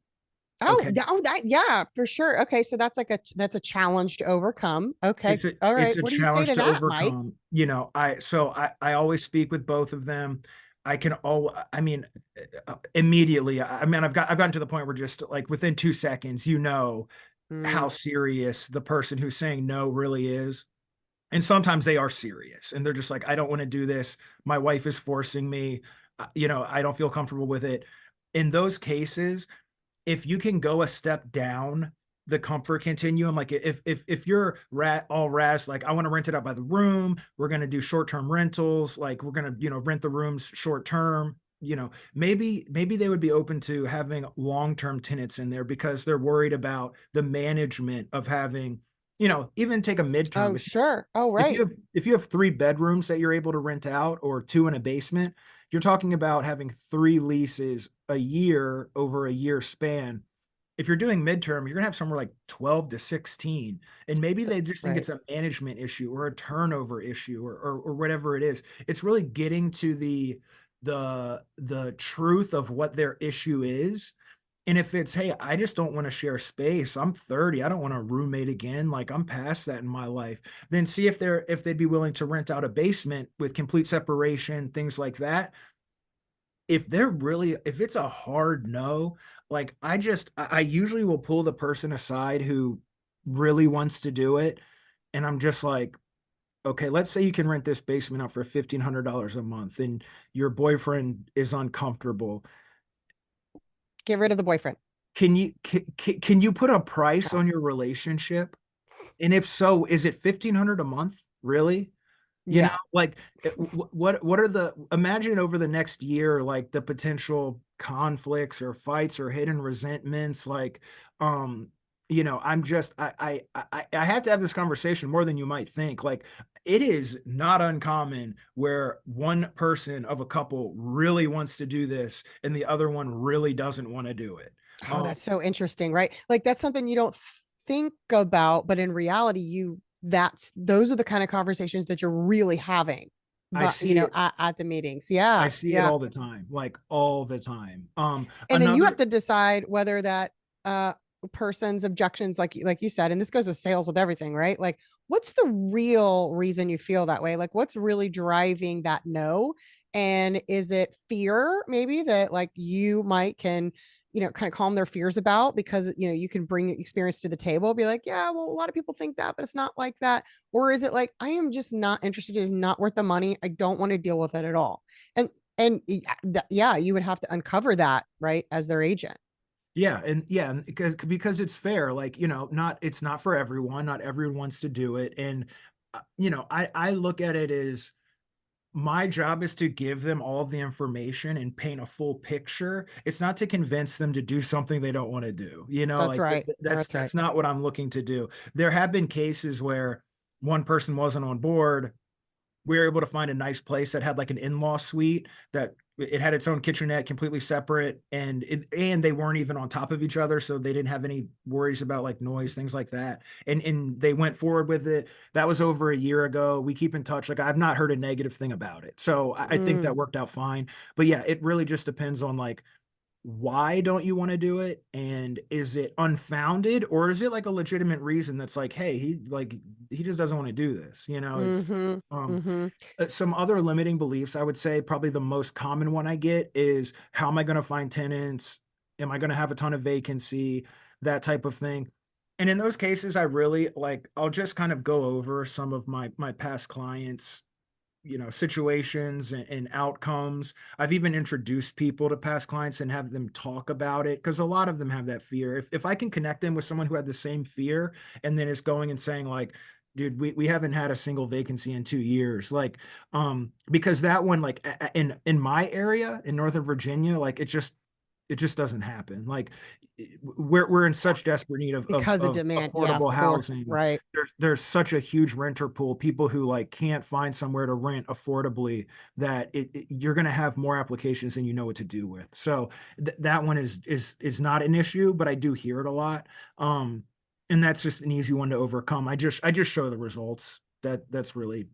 Oh, Okay. that yeah, for sure. Okay, so that's a challenge to overcome. Okay, all It's right. a What do you say challenge to to that, Mike? overcome. I always speak with both of them. I mean, immediately. I mean, I've gotten to the point where just like within 2 seconds, how Mm, serious the person who's saying no really is. And sometimes they are serious and they're just like, I don't want to do this. My wife is forcing me. I don't feel comfortable with it. In those cases, if you can go a step down the comfort continuum, like if you're all ras, like I want to rent it out by the room, we're going to do short-term rentals, like we're going to rent the rooms short term, maybe they would be open to having long-term tenants in there because they're worried about the management of having, even take a oh, midterm. sure. Oh, If you right. have if you have 3 bedrooms that you're able to rent out or two in a basement, you're talking about having 3 leases a year over a year span. If you're doing midterm, you're gonna have somewhere like 12 to 16. And maybe they just think Right. it's a management issue or a turnover issue or whatever it is. It's really getting to the truth of what their issue is. And if it's, hey, I just don't want to share space. I'm 30. I don't want a roommate again. Like I'm past that in my life. Then see if they'd be willing to rent out a basement with complete separation, things like that. If it's a hard no, like I usually will pull the person aside who really wants to do it. And I'm just like, okay, let's say you can rent this basement out for $1,500 a month and your boyfriend is uncomfortable. Get rid of the boyfriend. Can you put a price Oh, on your relationship? And if so, is it 1,500 a month? Really? yeah. Like what are the imagine over the next year, like the potential conflicts or fights or hidden resentments, like um I'm just I have to have this conversation more than you might think. Like it is not uncommon where one person of a couple really wants to do this and the other one really doesn't want to do it. Oh, that's so interesting, right? Like that's something you don't think about, but in reality, those are the kind of conversations that you're really having I but see it. at the meetings. I Yeah. see it Yeah. all the time, like all the time. And then you have Another, to decide whether that uh person's objections, like you said, and this goes with sales with everything, right? Like, what's the real reason you feel that way? Like, what's really driving that no? And is it fear maybe that like you might can kind of calm their fears about, because you can bring experience to the table, be like, yeah, well, a lot of people think that, but it's not like that. Or is it like, I am just not interested, it is not worth the money, I don't want to deal with it at all. And yeah, you would have to uncover that, right, as their agent. yeah, and because it's fair, like, not it's not for everyone, not everyone wants to do it. And I look at it as my job is to give them all of the information and paint a full picture. It's not to convince them to do something they don't want to do. That's Like right. That's right. that's not what I'm looking to do. There have been cases where one person wasn't on board. We were able to find a nice place that had like an in-law suite that it had its own kitchenette, completely separate, and they weren't even on top of each other, so they didn't have any worries about like noise, things like that. And they went forward with it. That was over a year ago. We keep in touch. Like, I've not heard a negative thing about it, so I think that Mm, worked out fine. But yeah, it really just depends on like, why don't you want to do it, and is it unfounded, or is it like a legitimate reason that's like, hey, he just doesn't want to do this. It's mm-hmm. um Mm-hmm. some other limiting beliefs. I would say probably the most common one I get is, how am I going to find tenants? Am I going to have a ton of vacancy? That type of thing. And in those cases, I really like, I'll just kind of go over some of my past clients, situations and outcomes. I've even introduced people to past clients and have them talk about it, because a lot of them have that fear. If I can connect them with someone who had the same fear and then is going and saying like, dude, we haven't had a single vacancy in 2 years, like, because that one, like, in my area in Northern Virginia, like, it just doesn't happen. Like, we're in Yeah. such desperate need of Because of demand. Yeah, affordable for housing. right. There's such a huge renter pool, people who like can't find somewhere to rent affordably, that you're going to have more applications than you know what to do with. So that one is not an issue, but I do hear it a lot. And that's just an easy one to overcome. I just show the results. That's really,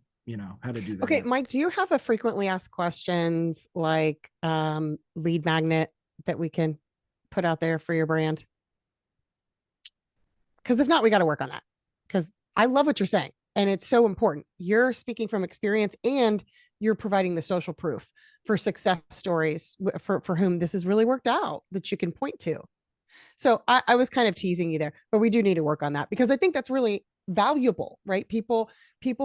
how to do Okay, that. Mike, do you have a frequently asked questions like lead magnet that we can put out there for your brand? Because if not, we got to work on that. Because I love what you're saying, and it's so important. You're speaking from experience, and you're providing the social proof for success stories for whom this has really worked out that you can point to. So I was kind of teasing you there, but we do need to work on that, because I think that's really valuable, right? People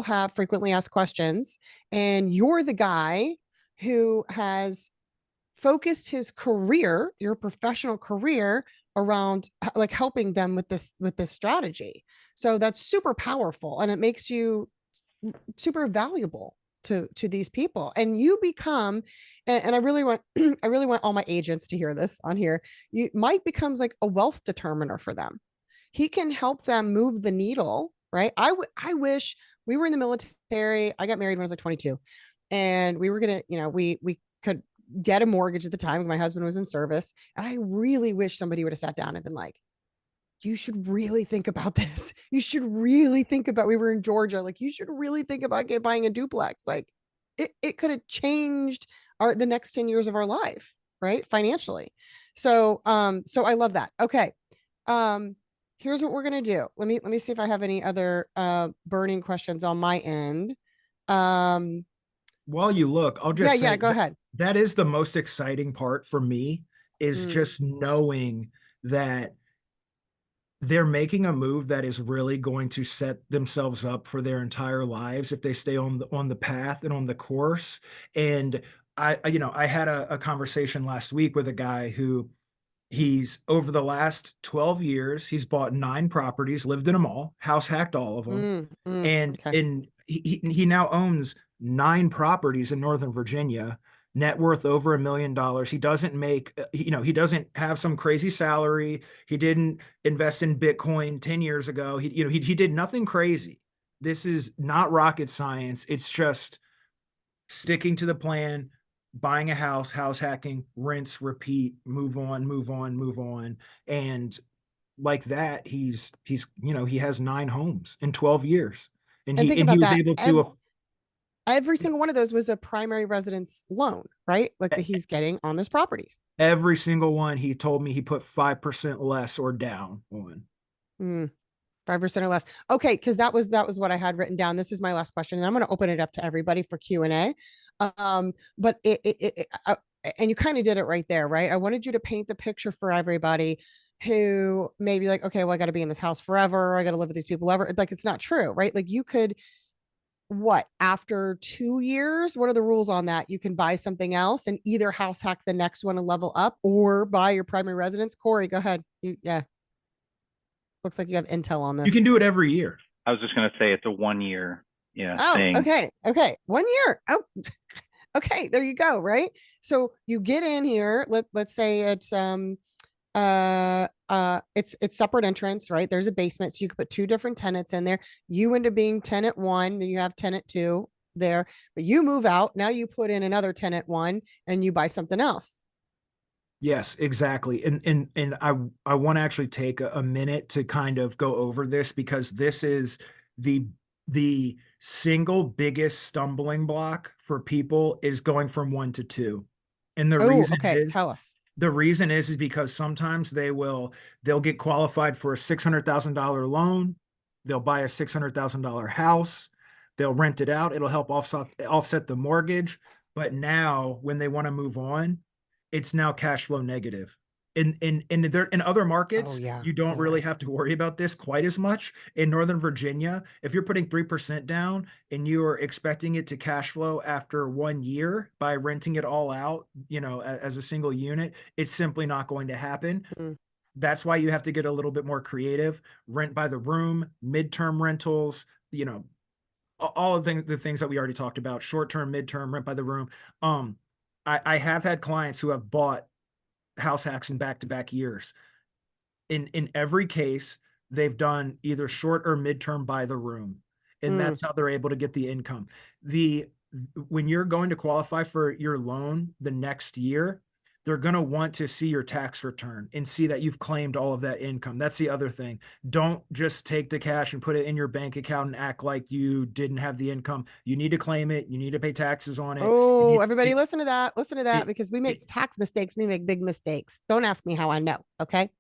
have frequently asked questions, and you're the guy who has focused his career, your professional career, around like helping them with this strategy. So that's super powerful, and it makes you super valuable to these people, and you become, and I really want I really want all my agents to hear this on here. Mike becomes like a wealth determiner for them. He can help them move the needle, right? I wish we were in the military. I got married when I was like 22, and we were gonna, we could get a mortgage at the time. My husband was in service, and I really wish somebody would have sat down and been like, you should really think about this. You should really think about, we were in Georgia, like, you should really think about buying a duplex. Like, it could have changed the next 10 years of our life, right? Financially. So I love that. Okay. Um, Here's what we're gonna do. Let me see if I have any other burning questions on my end. Um, While you look, I'll yeah, just yeah, say go ahead. that is the most exciting part for me, is Mm, just knowing that they're making a move that is really going to set themselves up for their entire lives if they stay on the path and on the course. And I had a conversation last week with a guy who, he's over the last 12 years, he's bought 9 properties, lived in them all, house hacked all of them, and okay. he now owns 9 properties in Northern Virginia, net worth over $1 million. He doesn't make, he doesn't have some crazy salary. He didn't invest in Bitcoin 10 years ago. He did nothing crazy. This is not rocket science. It's just sticking to the plan, buying a house hacking, rinse, repeat, move on, move on, move on. And like that, he has 9 homes in 12 years. And And he think and he about was that. able to, Every single one of those was a primary residence loan, right? Like that he's getting on those properties. Every single one, he told me he put 5% less or down on. Mm, 5% or less. Okay, because that was what I had written down. This is my last question, and I'm going to open it up to everybody for Q&A. But and you kind of did it right there, right? I wanted you to paint the picture for everybody who maybe like, okay, well, I got to be in this house forever. I got to live with these people ever. Like it's not true, right? Like you could what after 2 years, what are the rules on that? You can buy something else and either house hack the next one and level up or buy your primary residence. Corey, go ahead. Yeah, looks like you have intel on You this. can do it every year. I was just going to say it's a 1 year, Oh, thing. okay. 1 year. Oh, okay. There you go. Right. So you get in here. Let's say it's separate entrance, right? There's a basement, so you could put two different tenants in there. You end up being tenant one, then you have tenant two there, but you move out. Now you put in another tenant one, and you buy something else. Yes, exactly. And I want to actually take a minute to kind of go over this because this is the the single biggest stumbling block for people is going from one to two. And Oh, okay. Tell us. the reason is because sometimes they'll get qualified for a $600,000 loan. They'll buy a $600,000 house. They'll rent it out. It'll help offset the mortgage. But now when they want to move on, it's now cash flow negative. In other Oh markets, yeah, you don't you're really right. have to worry about this quite as much. In Northern Virginia, if you're putting 3% down and you are expecting it to cash flow after 1 year by renting it all out, as a single unit, it's simply not going to happen. Mm, That's why you have to get a little bit more creative. Rent by the room, midterm rentals, all of the things that we already talked about, short term, midterm, rent by the room. Um, I have had clients who have bought house hacks in back-to-back years. In every case, they've done either short or midterm by the room, and mm. that's how they're able to get the income. The When you're going to qualify for your loan the next year, they're going to want to see your tax return and see that you've claimed all of that income. That's the other thing. Don't just take the cash and put it in your bank account and act like you didn't have the income. You need to claim it. You need to pay taxes on it. You Oh, need everybody, listen to that. Listen to that it, because we make it, tax mistakes. We make big mistakes. Don't ask me how I know. Okay.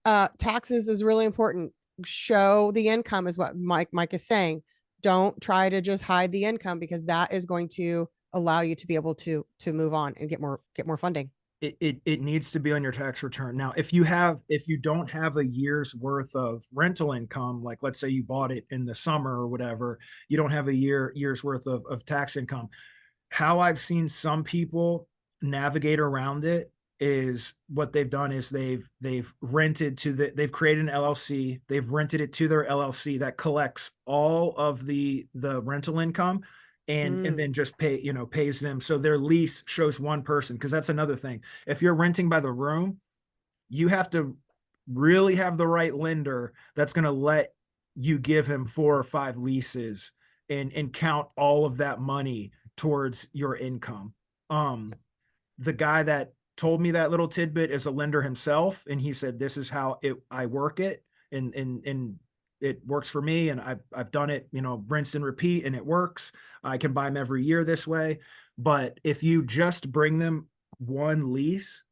Taxes is really important. Show the income is what Mike is saying. Don't try to just hide the income because that is going to allow you to be able to move on and get more funding. it needs to be on your tax return. Now, if you don't have a year's worth of rental income, like let's say you bought it in the summer or whatever, you don't have a year's worth of tax income. How I've seen some people navigate around it is what they've done is they've rented they've created an LLC, they've rented it to their LLC that collects all of the rental income and Mm. then just pays them, so their lease shows one person, because that's another thing. If you're renting by the room, you have to really have the right lender that's going to let you give him 4 or 5 leases and count all of that money towards your income. The guy that told me that little tidbit is a lender himself, and he said this is how I work it, and it works for me, and I've done it, rinse and repeat, and it works. I can buy them every year this way. But if you just bring them one lease,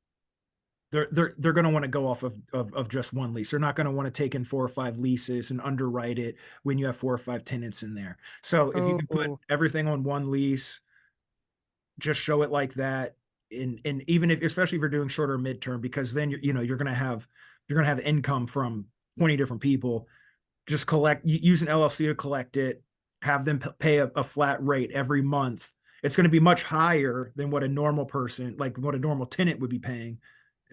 they're going to want to go off of just one lease. They're not going to want to take in 4 or 5 leases and underwrite it when you have 4 or 5 tenants in there. So if you Oh, can put oh, everything on one lease, just show it like that. And even if, especially if you're doing shorter midterm, because then you're going to have income from 20 different people. Just use an LLC to collect it, have them pay a flat rate every month. It's going to be much higher than what a normal person, like what a normal tenant would be paying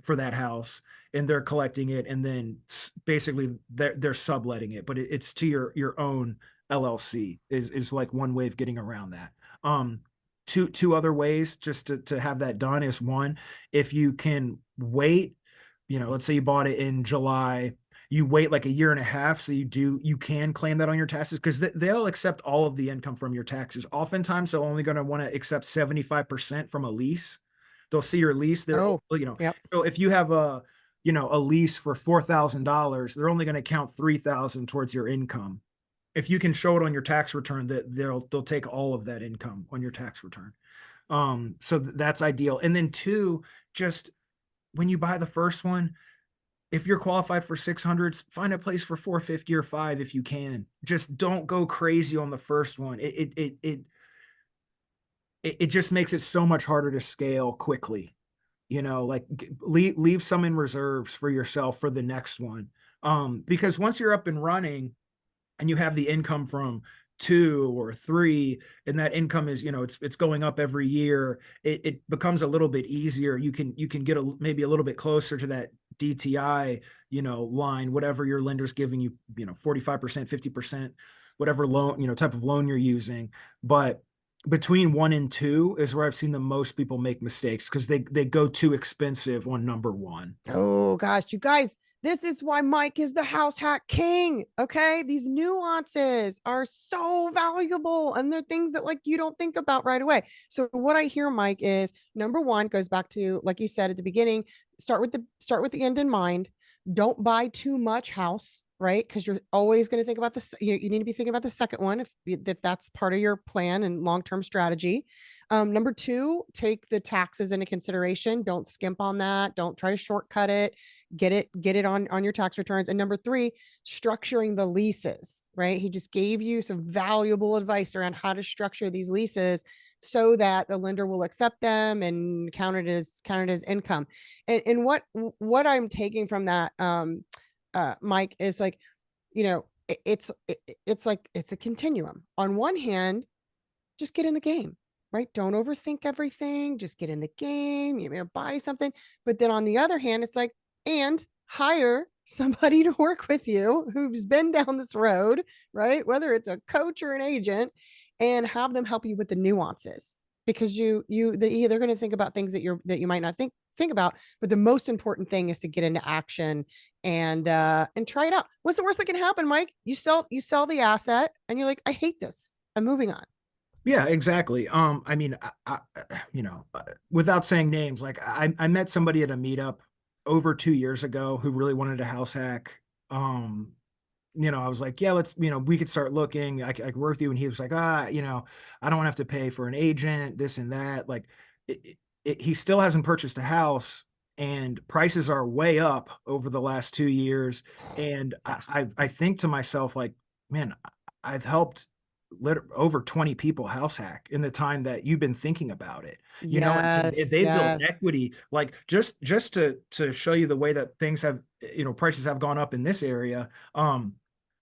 for that house, and they're collecting it, and then basically they're subletting it, but it's to your own LLC is like one way of getting around that. Um, two other ways just to have that done is, one, if you can wait, let's say you bought it in July, you wait like a year and a half, so you can claim that on your taxes, because they'll accept all of the income from your taxes. Oftentimes they're only going to want to accept 75% from a lease. They'll see your lease. oh, yep. So if you have a lease for $4,000, they're only going to count 3,000 towards your income. if you can show it on your tax return, that they'll take all of that income on your tax return. So that's ideal. And then two, just when you buy the first one, if you're qualified for 600s, find a place for 450 or 5 if you can. Just don't go crazy on the first one. It just makes it so much harder to scale quickly. Like leave some in reserves for yourself for the next one. Because once you're up and running and you have the income from 2 or 3, and that income is, it's going up every year, it becomes a little bit easier. You can get maybe a little bit closer to that DTI, line, whatever your lender's giving you, 45%, 50%, whatever loan, type of loan you're using. But between 1 and 2 is where I've seen the most people make mistakes, because they go too expensive on number 1. Oh gosh, you guys, this is why Mike is the house hack king. Okay. These nuances are so valuable, and they're things that like you don't think about right away. So what I hear, Mike, is number one goes back to, like you said at the beginning, start with the end in mind. Don't buy too much house, right? Because you're always going to think about this. You need to be thinking about the second one if that's part of your plan and long-term strategy. Number two, take the taxes into consideration. Don't skimp on that. Don't try to shortcut it. Get it on your tax returns. And number three, structuring the leases, right? He just gave you some valuable advice around how to structure these leases so that the lender will accept them and count it as income. And what I'm taking from that, Mike, is like, it's a continuum. On one hand, just get in the game, right? Don't overthink everything. Just get in the game. You know, buy something. But then on the other hand, it's like, and hire somebody to work with you who's been down this road, right? Whether it's a coach or an agent, and have them help you with the nuances, because they're going to think about things that you might not think about. But the most important thing is to get into action and try it out. What's the worst that can happen, Mike? You sell the asset and you're like, I hate this. I'm moving on. Yeah, exactly. I mean, without saying names, like I met somebody at a meetup over 2 years ago who really wanted a house hack. I was like, yeah, let's, we could start looking. I could work with you. And he was like, I don't want to have to pay for an agent, this and that. Like, he still hasn't purchased a house, and prices are way up over the last 2 years. And I think to myself, like, man, I've helped over 20 people house hack in the time that you've been thinking about it, and Yes, they built yes. equity, like just to show you the way that things have, prices have gone up in this area.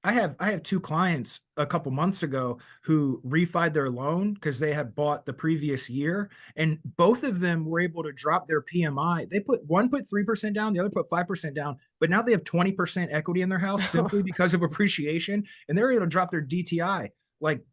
I have 2 clients a couple months ago who refied their loan because they had bought the previous year, and both of them were able to drop their PMI. One put 3% down, the other put 5% down, but now they have 20% equity in their house simply because of appreciation, and they're able to drop their DTI. Like,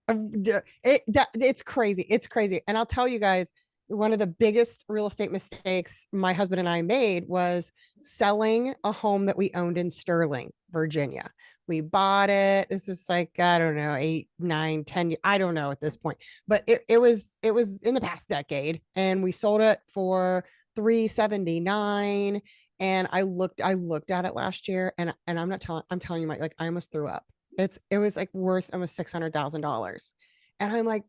It's crazy. It's crazy. And I'll tell you guys, one of the biggest real estate mistakes my husband and I made was selling a home that we owned in Sterling, Virginia. We bought it. This was like, I don't know, 8, 9, 10. I don't know at this point, but it was in the past decade, and we sold it for 379. And I looked at it last year, and I'm telling you, Mike, like I almost threw up. It was like worth almost $600,000. And I'm like,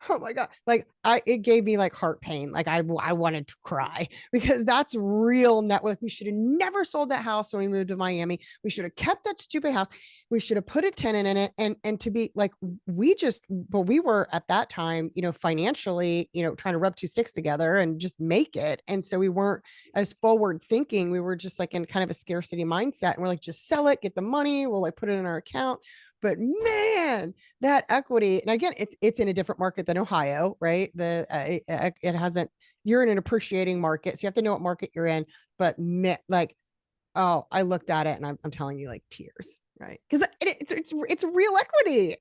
oh my God. Like it gave me like heart pain. Like I wanted to cry, because that's real net. Like we should have never sold that house when we moved to Miami. We should have kept that stupid house. We should have put a tenant in it. And to be like, but we were at that time, financially, trying to rub two sticks together and just make it. And so we weren't as forward thinking. We were just like in kind of a scarcity mindset. And we're like, just sell it, get the money. We'll like put it in our account. But man, that equity, and again, it's in a different market than Ohio, right? It hasn't. You're in an appreciating market, so you have to know what market you're in. But like, oh, I looked at it, and I'm telling you, like tears, right? Because it's real equity.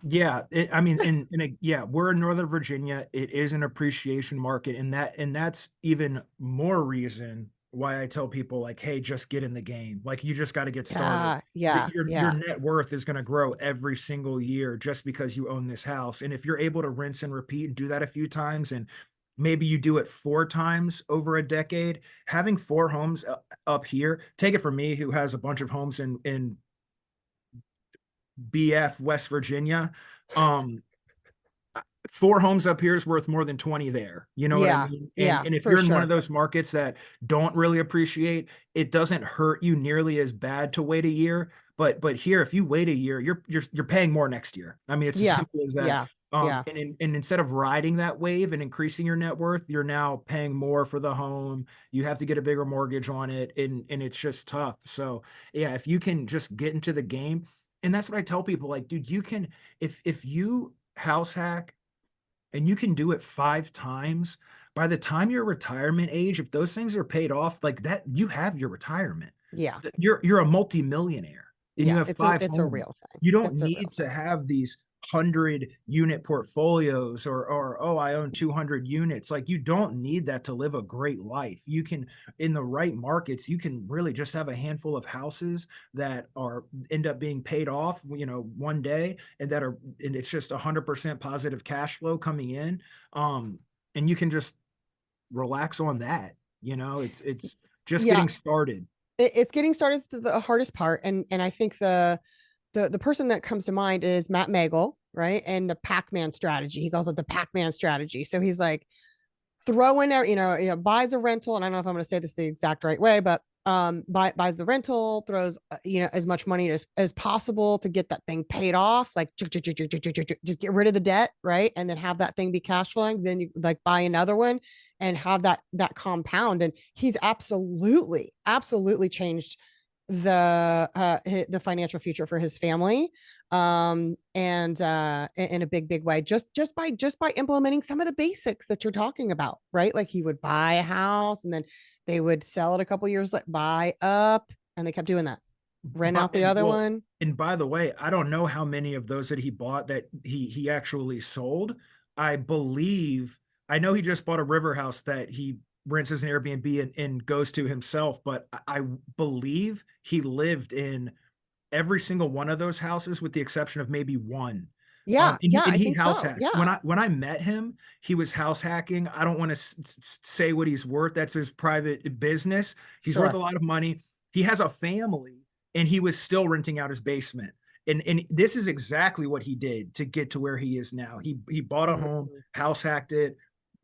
yeah, I mean, yeah, we're in Northern Virginia. It is an appreciation market, and that's even more reason why I tell people, like, hey, just get in the game. Like, you just got to get started. Yeah, yeah, Your yeah. net worth is going to grow every single year just because you own this house. And if you're able to rinse and repeat and do that a few times, and maybe you do it 4 times over a decade, having 4 homes up here, take it from me, who has a bunch of homes in BF, West Virginia. Um, 4 homes up here is worth more than 20 there. You know what I Yeah. mean? Yeah, And if for you're in one of sure. those markets that don't really appreciate, it doesn't hurt you nearly as bad to wait a year. But here, if you wait a year, you're paying more next year. I mean, it's as Yeah. simple as that. Yeah. Yeah. And instead of riding that wave and increasing your net worth, you're now paying more for the home. You have to get a bigger mortgage on it, and it's just tough. So yeah, if you can just get into the game, and that's what I tell people, like, dude, you can, if you house hack and you can do it 5 times, by the time your retirement age, if those things are paid off like that, you have your retirement. Yeah. You're a multimillionaire and you Yeah. have five It's a homes. real thing. You don't It's a real need to thing. have these 100 unit portfolios or oh, I own 200 units. Like, you don't need that to live a great life. You can, in the right markets, you can really just have a handful of houses that are end up being paid off, one day, and it's just 100% positive cash flow coming in. Um, and you can just relax on that. It's just Yeah. getting started. It's getting started is the hardest part. And I think the person that comes to mind is Matt Magel, right? And the Pac-Man strategy. He calls it the Pac-Man strategy. So he's like, throw in there, buys a rental, and I don't know if I'm going to say this the exact right way, but buys the rental, throws as much money as possible to get that thing paid off, like just get rid of the debt, right? And then have that thing be cash flowing. Then you like buy another one and have that compound. And he's absolutely changed the financial future for his family, and in a big way, just by implementing some of the basics that you're talking about, right? Like he would buy a house and then they would sell it a couple years, like buy up, and they kept doing that, rent But out the other well, one. and by the way, I don't know how many of those that he bought that he actually sold. I believe I know he just bought a river house that he rents as an Airbnb and goes to himself, but I believe he lived in every single one of those houses with the exception of maybe one. Yeah, And yeah, he, and I he think house so. hacked. Yeah, When I met him, he was house hacking. I don't want to say what he's worth. That's his private business. He's worth a sure. lot of money. He has a family, and he was still renting out his basement. And this is exactly what he did to get to where he is now. He bought a home, Mhm. house hacked it,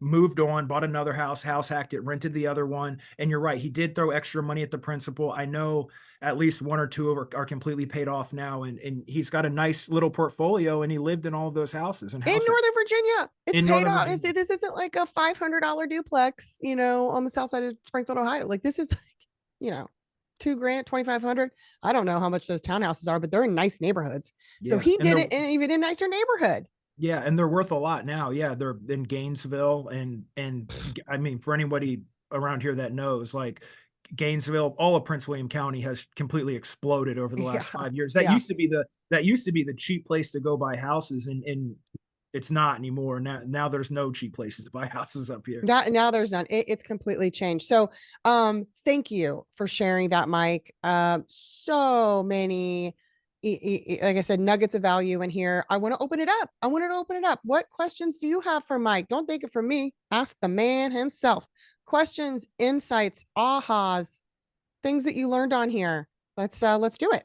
moved on, bought another house hacked it, rented the other one. And you're right, he did throw extra money at the principal. I know at least one or two are completely paid off now, and he's got a nice little portfolio, and he lived in all of those houses and In house Northern Virginia, it's in paid Northern off. Virginia. This isn't like a $500 duplex, on the south side of Springfield, Ohio. Like this is like, you know, $2,000, 2,500. I don't know how much those townhouses are, but they're in nice neighborhoods. So Yeah, he and did they're it in even a nicer neighborhood. yeah, and they're worth a lot now. Yeah, they're in Gainesville, and I mean, for anybody around here that knows, like, Gainesville, all of Prince William County has completely exploded over the Yeah, last 5 years. That yeah. used to be the cheap place to go buy houses, and it's not anymore. Now there's no cheap places to buy houses up here. That now there's none. It's completely changed. So, thank you for sharing that, Mike. So many, like I said, nuggets of value in here. I want to open it up. I wanted to open it up. What questions do you have for Mike? Don't take it from me. Ask the man himself. Questions, insights, ahas, things that you learned on here. Let's do it.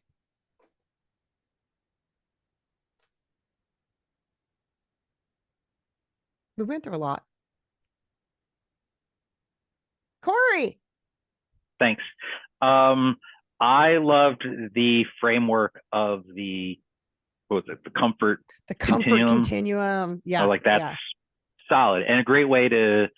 We went through a lot. Corey. Thanks. Um, I loved the framework of what was it, the comfort The comfort continuum. continuum. I Yeah, like that's yeah. solid and a great way to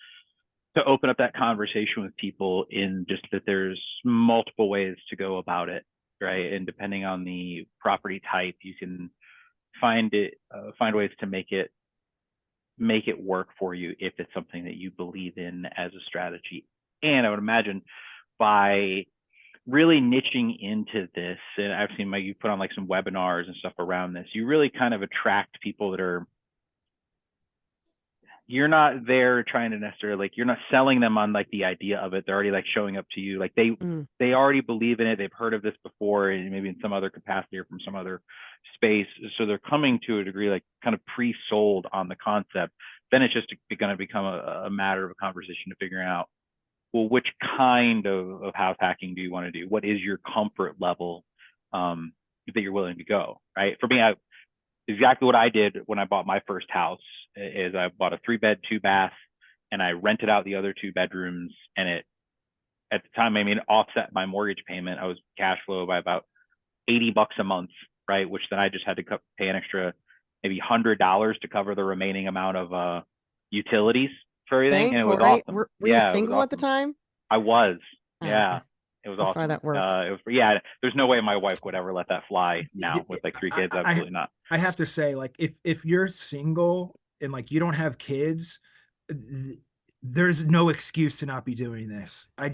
open up that conversation with people, in just that there's multiple ways to go about it, right? And depending on the property type, you can find ways to make it work for you if it's something that you believe in as a strategy. And I would imagine by really niching into this, and I've seen you put on like some webinars and stuff around this, you really kind of attract people that are, you're not there trying to necessarily, like, you're not selling them on like the idea of it. They're already like showing up to you, like Mm. they already believe in it. They've heard of this before, and maybe in some other capacity or from some other space. So they're coming to a degree like kind of pre-sold on the concept. Then it's just going to become a matter of a conversation to figuring out, well, which kind of house hacking do you want to do? What is your comfort level? that you're willing to go, right? For me, exactly what I did when I bought my first house is I bought a 3-bed, 2-bath, and I rented out the other 2 bedrooms. And it, at the time, I mean, offset my mortgage payment. I was cash flow by about $80 a month, right? Which then I just had to pay an extra maybe $100 to cover the remaining amount of utilities for everything. Dang, And it was Corey, awesome. were you Yeah, it was single at the awesome. time? I was. Oh, okay. Yeah. It was That's why awesome. that worked. It was, yeah, there's no way my wife would ever let that fly now with like 3 kids. I Absolutely not. I have to say, like, if you're single and like you don't have kids, there's no excuse to not be doing this. I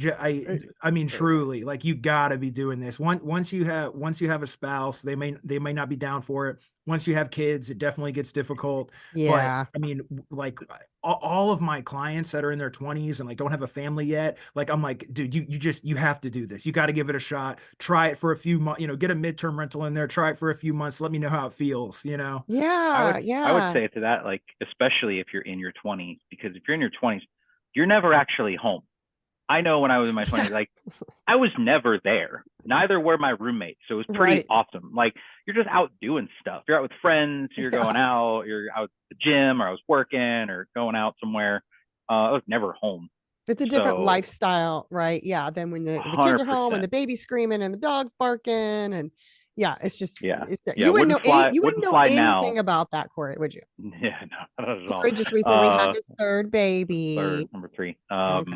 mean, truly, like, you gotta be doing this. Once you have a spouse, they may not be down for it. Once you have kids, it definitely gets difficult. But Yeah. I mean, like, all of my clients that are in their 20s and like don't have a family yet, like, I'm like, dude, you have to do this. You got to give it a shot. Try it for a few months, get a midterm rental in there, try it for a few months. Let me know how it feels. Yeah. I would Yeah. say to that, like, especially if you're in your 20s, because if you're in your 20s, you're never actually home. I know when I was in my 20s, Yeah. like, I was never there. Neither were my roommates. So it was pretty Right. awesome. Like, you're just out doing stuff. You're out with friends, you're Yeah. going out, you're out at the gym, or I was working or going out somewhere. I was never home. It's a different So lifestyle, right? Yeah. Then when the kids are home and 100%. the baby's screaming and the dog's barking and yeah, it's just Yeah. Yeah. you wouldn't know you wouldn't Wouldn't know fly now. anything about that, Corey, would you? Yeah, no, not at all. Corey just recently had his third baby. Third, number 3. Okay.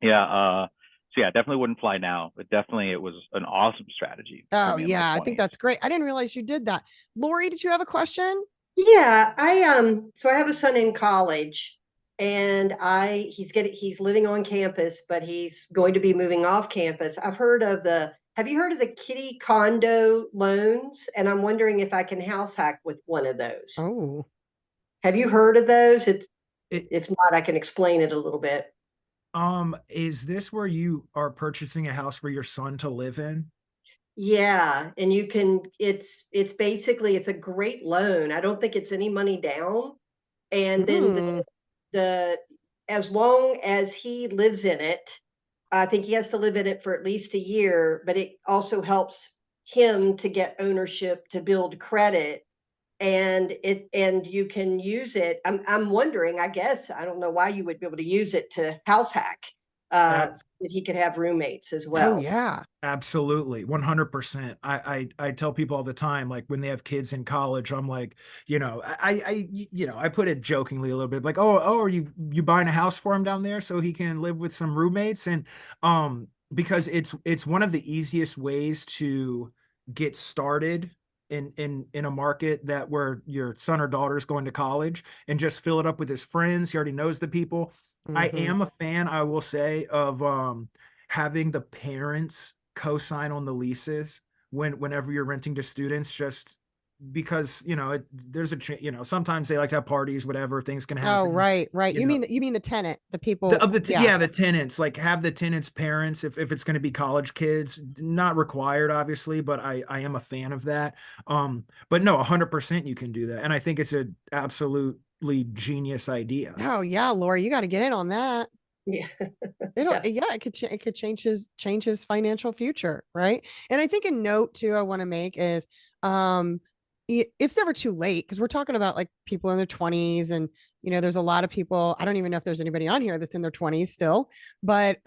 Yeah. So yeah, definitely wouldn't fly now, but definitely it was an awesome strategy for Oh me in my yeah, I think 20s. that's great. I didn't realize you did that. Lori, did you have a question? Yeah, so I have a son in college and he's living on campus, but he's going to be moving off campus. Have you heard of the kitty condo loans? And I'm wondering if I can house hack with one of those. Oh. Have you heard of those? It If not, I can explain it a little bit. Is this where you are purchasing a house for your son to live in? Yeah, and it's basically it's a great loan. I don't think it's any money down. And then Mm. the as long as he lives in it, I think he has to live in it for at least a year, but it also helps him to get ownership to build credit. And you can use it. I'm wondering, I guess, I don't know why you would be able to use it to house hack, so that he could have roommates as Oh well. yeah. Absolutely, 100%. I tell people all the time, like, when they have kids in college, I'm like, I put it jokingly a little bit, like, are you buying a house for him down there so he can live with some roommates? And because it's one of the easiest ways to get started in a market that where your son or daughter is going to college, and just fill it up with his friends. He already knows the people. I Hmm. am a fan, I will say, of having the parents co-sign on the leases whenever you're renting to students, just because there's sometimes they like to have parties, whatever, things can Oh, happen. right, right. you know You mean the tenant, the people. Yeah. yeah, the tenants, like, have the tenants parents if it's going to be college kids. Not required, obviously, but I am a fan of that. But no, 100% you can do that, and I think it's a absolutely genius idea. Oh yeah, Lori, you got to get in on that. Yeah. It'll Yeah. yeah, it could change his financial future, right? And I think a note too I want to make is um it's never too late because we're talking about like people in their 20s and there's a lot of people. I don't even know if there's anybody on here that's in their 20s still, but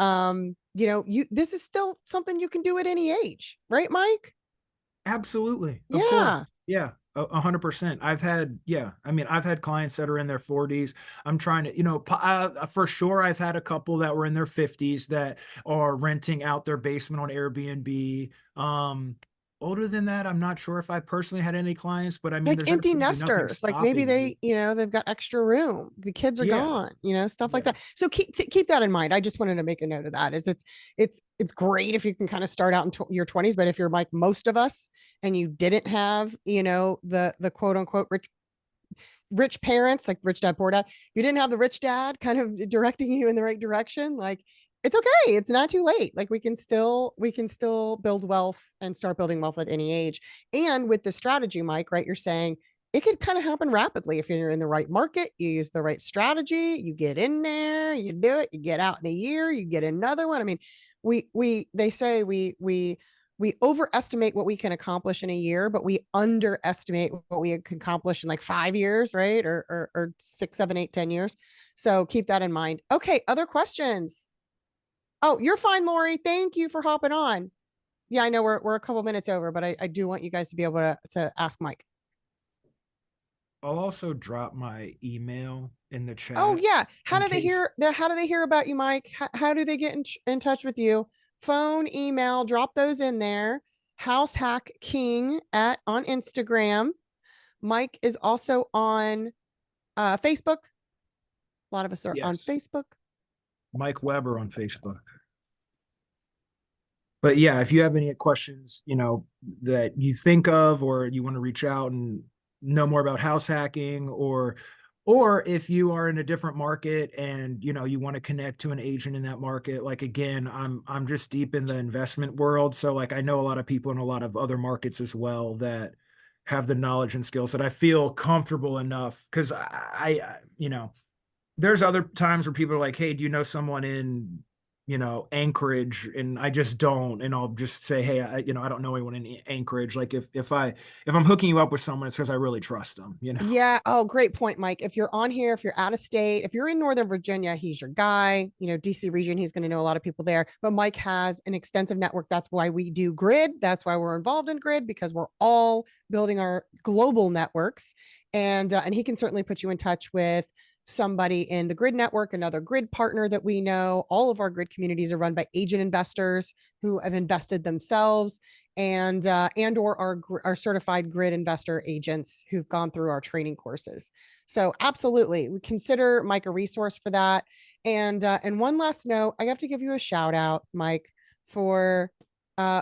you this is still something you can do at any age, right, Mike? Absolutely. Of course. Yeah. Yeah. 100%. I mean, I've had clients that are in their 40s. I'm trying to, for sure, I've had a couple that were in their 50s that are renting out their basement on Airbnb. Older than that, I'm not sure if I personally had any clients, but I mean, Like there's empty absolutely nothing nesters, like maybe stopping you. they've got extra room, the kids are Yeah. gone, stuff like Yeah. that. So keep that in mind. I just wanted to make a note of that. Is it's great if you can kind of start out in your 20s, but if you're like most of us and you didn't have the quote unquote rich parents, like rich dad poor dad, you didn't have the rich dad kind of directing you in the right direction, like it's okay, it's not too late. Like we can still build wealth and start building wealth at any age. And with the strategy, Mike, right, you're saying it could kind of happen rapidly if you're in the right market, you use the right strategy, you get in there, you do it, you get out in a year, you get another one. I mean, they say we we overestimate what we can accomplish in a year, but we underestimate what we can accomplish in like 5 years, right? Or 6, 7, 8, 10 years. So keep that in mind. Okay, other questions? Oh, you're fine, Lori. Thank you for hopping on. Yeah, I know we're a couple minutes over, but I do want you guys to be able to ask Mike. I'll also drop my email in the Oh chat yeah. How in do they case. hear about you, Mike? How do they get in touch with you? Phone, email, drop those in there. House Hack King on Instagram. Mike is also on Facebook. A lot of us are on Yes, Facebook. Mike Weber on Facebook. But yeah, if you have any questions, that you think of, or you want to reach out and know more about house hacking, or if you are in a different market and you want to connect to an agent in that market, like again, I'm just deep in the investment world, so like I know a lot of people in a lot of other markets as well that have the knowledge and skills that I feel comfortable enough, because there's other times where people are like, hey, do you know someone in, Anchorage? And I just don't. And I'll just say, hey, I don't know anyone in Anchorage. Like if I'm hooking you up with someone, it's because I really trust them, Yeah. Oh, great point, Mike. If you're on here, if you're out of state, if you're in Northern Virginia, he's your guy. DC region, he's going to know a lot of people there. But Mike has an extensive network. That's why we do Grid. That's why we're involved in Grid, because we're all building our global networks. And he can certainly put you in touch with somebody in the Grid network, another Grid partner that we know. All of our Grid communities are run by agent investors who have invested themselves, and or our certified Grid investor agents who've gone through our training courses. So absolutely, we consider Mike a resource for that. And one last note, I have to give you a shout out, Mike, for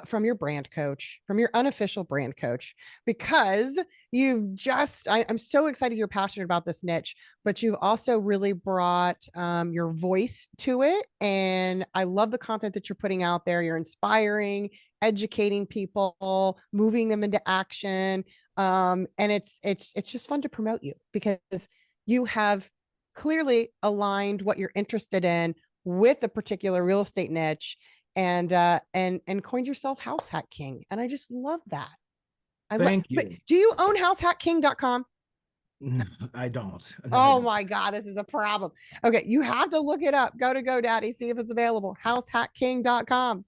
from your brand coach, from your unofficial brand coach, because I'm so excited you're passionate about this niche, but you've also really brought your voice to it. And I love the content that you're putting out there. You're inspiring, educating people, moving them into action. And it's just fun to promote you because you have clearly aligned what you're interested in with a particular real estate niche, and coined yourself House Hack King. And I just love that. Thank But you. do you own househackking.com? No, I don't. No, I Oh don't. my God, this is a problem. Okay, you have to look it up. Go to GoDaddy, see if it's available. Househackking.com.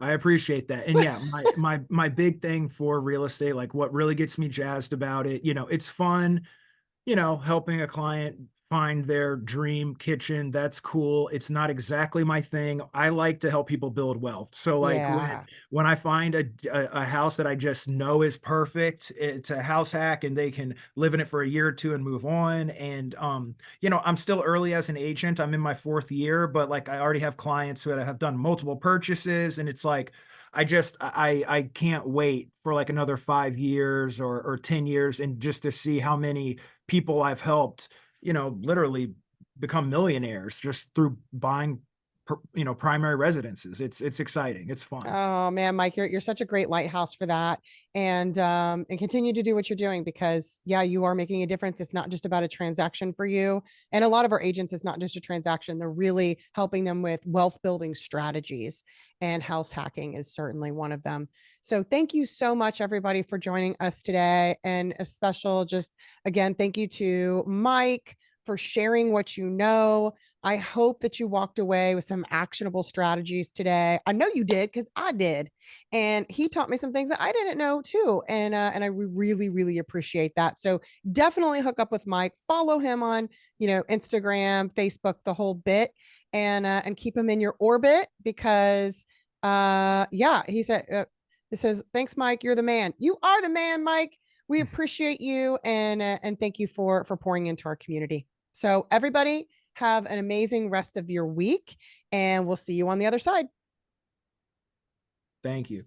I appreciate that. And yeah, my big thing for real estate, like what really gets me jazzed about it, it's fun, helping a client find their dream kitchen. That's cool. It's not exactly my thing. I like to help people build wealth. So like Yeah. when I find a house that I just know is perfect, it's a house hack and they can live in it for a year or two and move on. And I'm still early as an agent. I'm in my 4th year, but like I already have clients who have done multiple purchases, and it's like I can't wait for like another 5 years or 10 years, and just to see how many people I've helped, literally become millionaires just through buying, primary residences. It's exciting. It's fun. Oh man, Mike, you're such a great lighthouse for that. And continue to do what you're doing, because yeah, you are making a difference. It's not just about a transaction for you. And a lot of our agents, it's not just a transaction. They're really helping them with wealth building strategies. And house hacking is certainly one of them. So thank you so much, everybody, for joining us today. And a special just again, thank you to Mike for sharing what you know. I hope that you walked away with some actionable strategies today. I know you did, because I did. And he taught me some things that I didn't know too. And I really, really appreciate that. So definitely hook up with Mike, follow him on, Instagram, Facebook, the whole bit, and keep him in your orbit, because yeah, he said, it says, thanks, Mike. You're the man. You are the man, Mike. We appreciate you, and thank you for pouring into our community. So everybody, have an amazing rest of your week, and we'll see you on the other side. Thank you.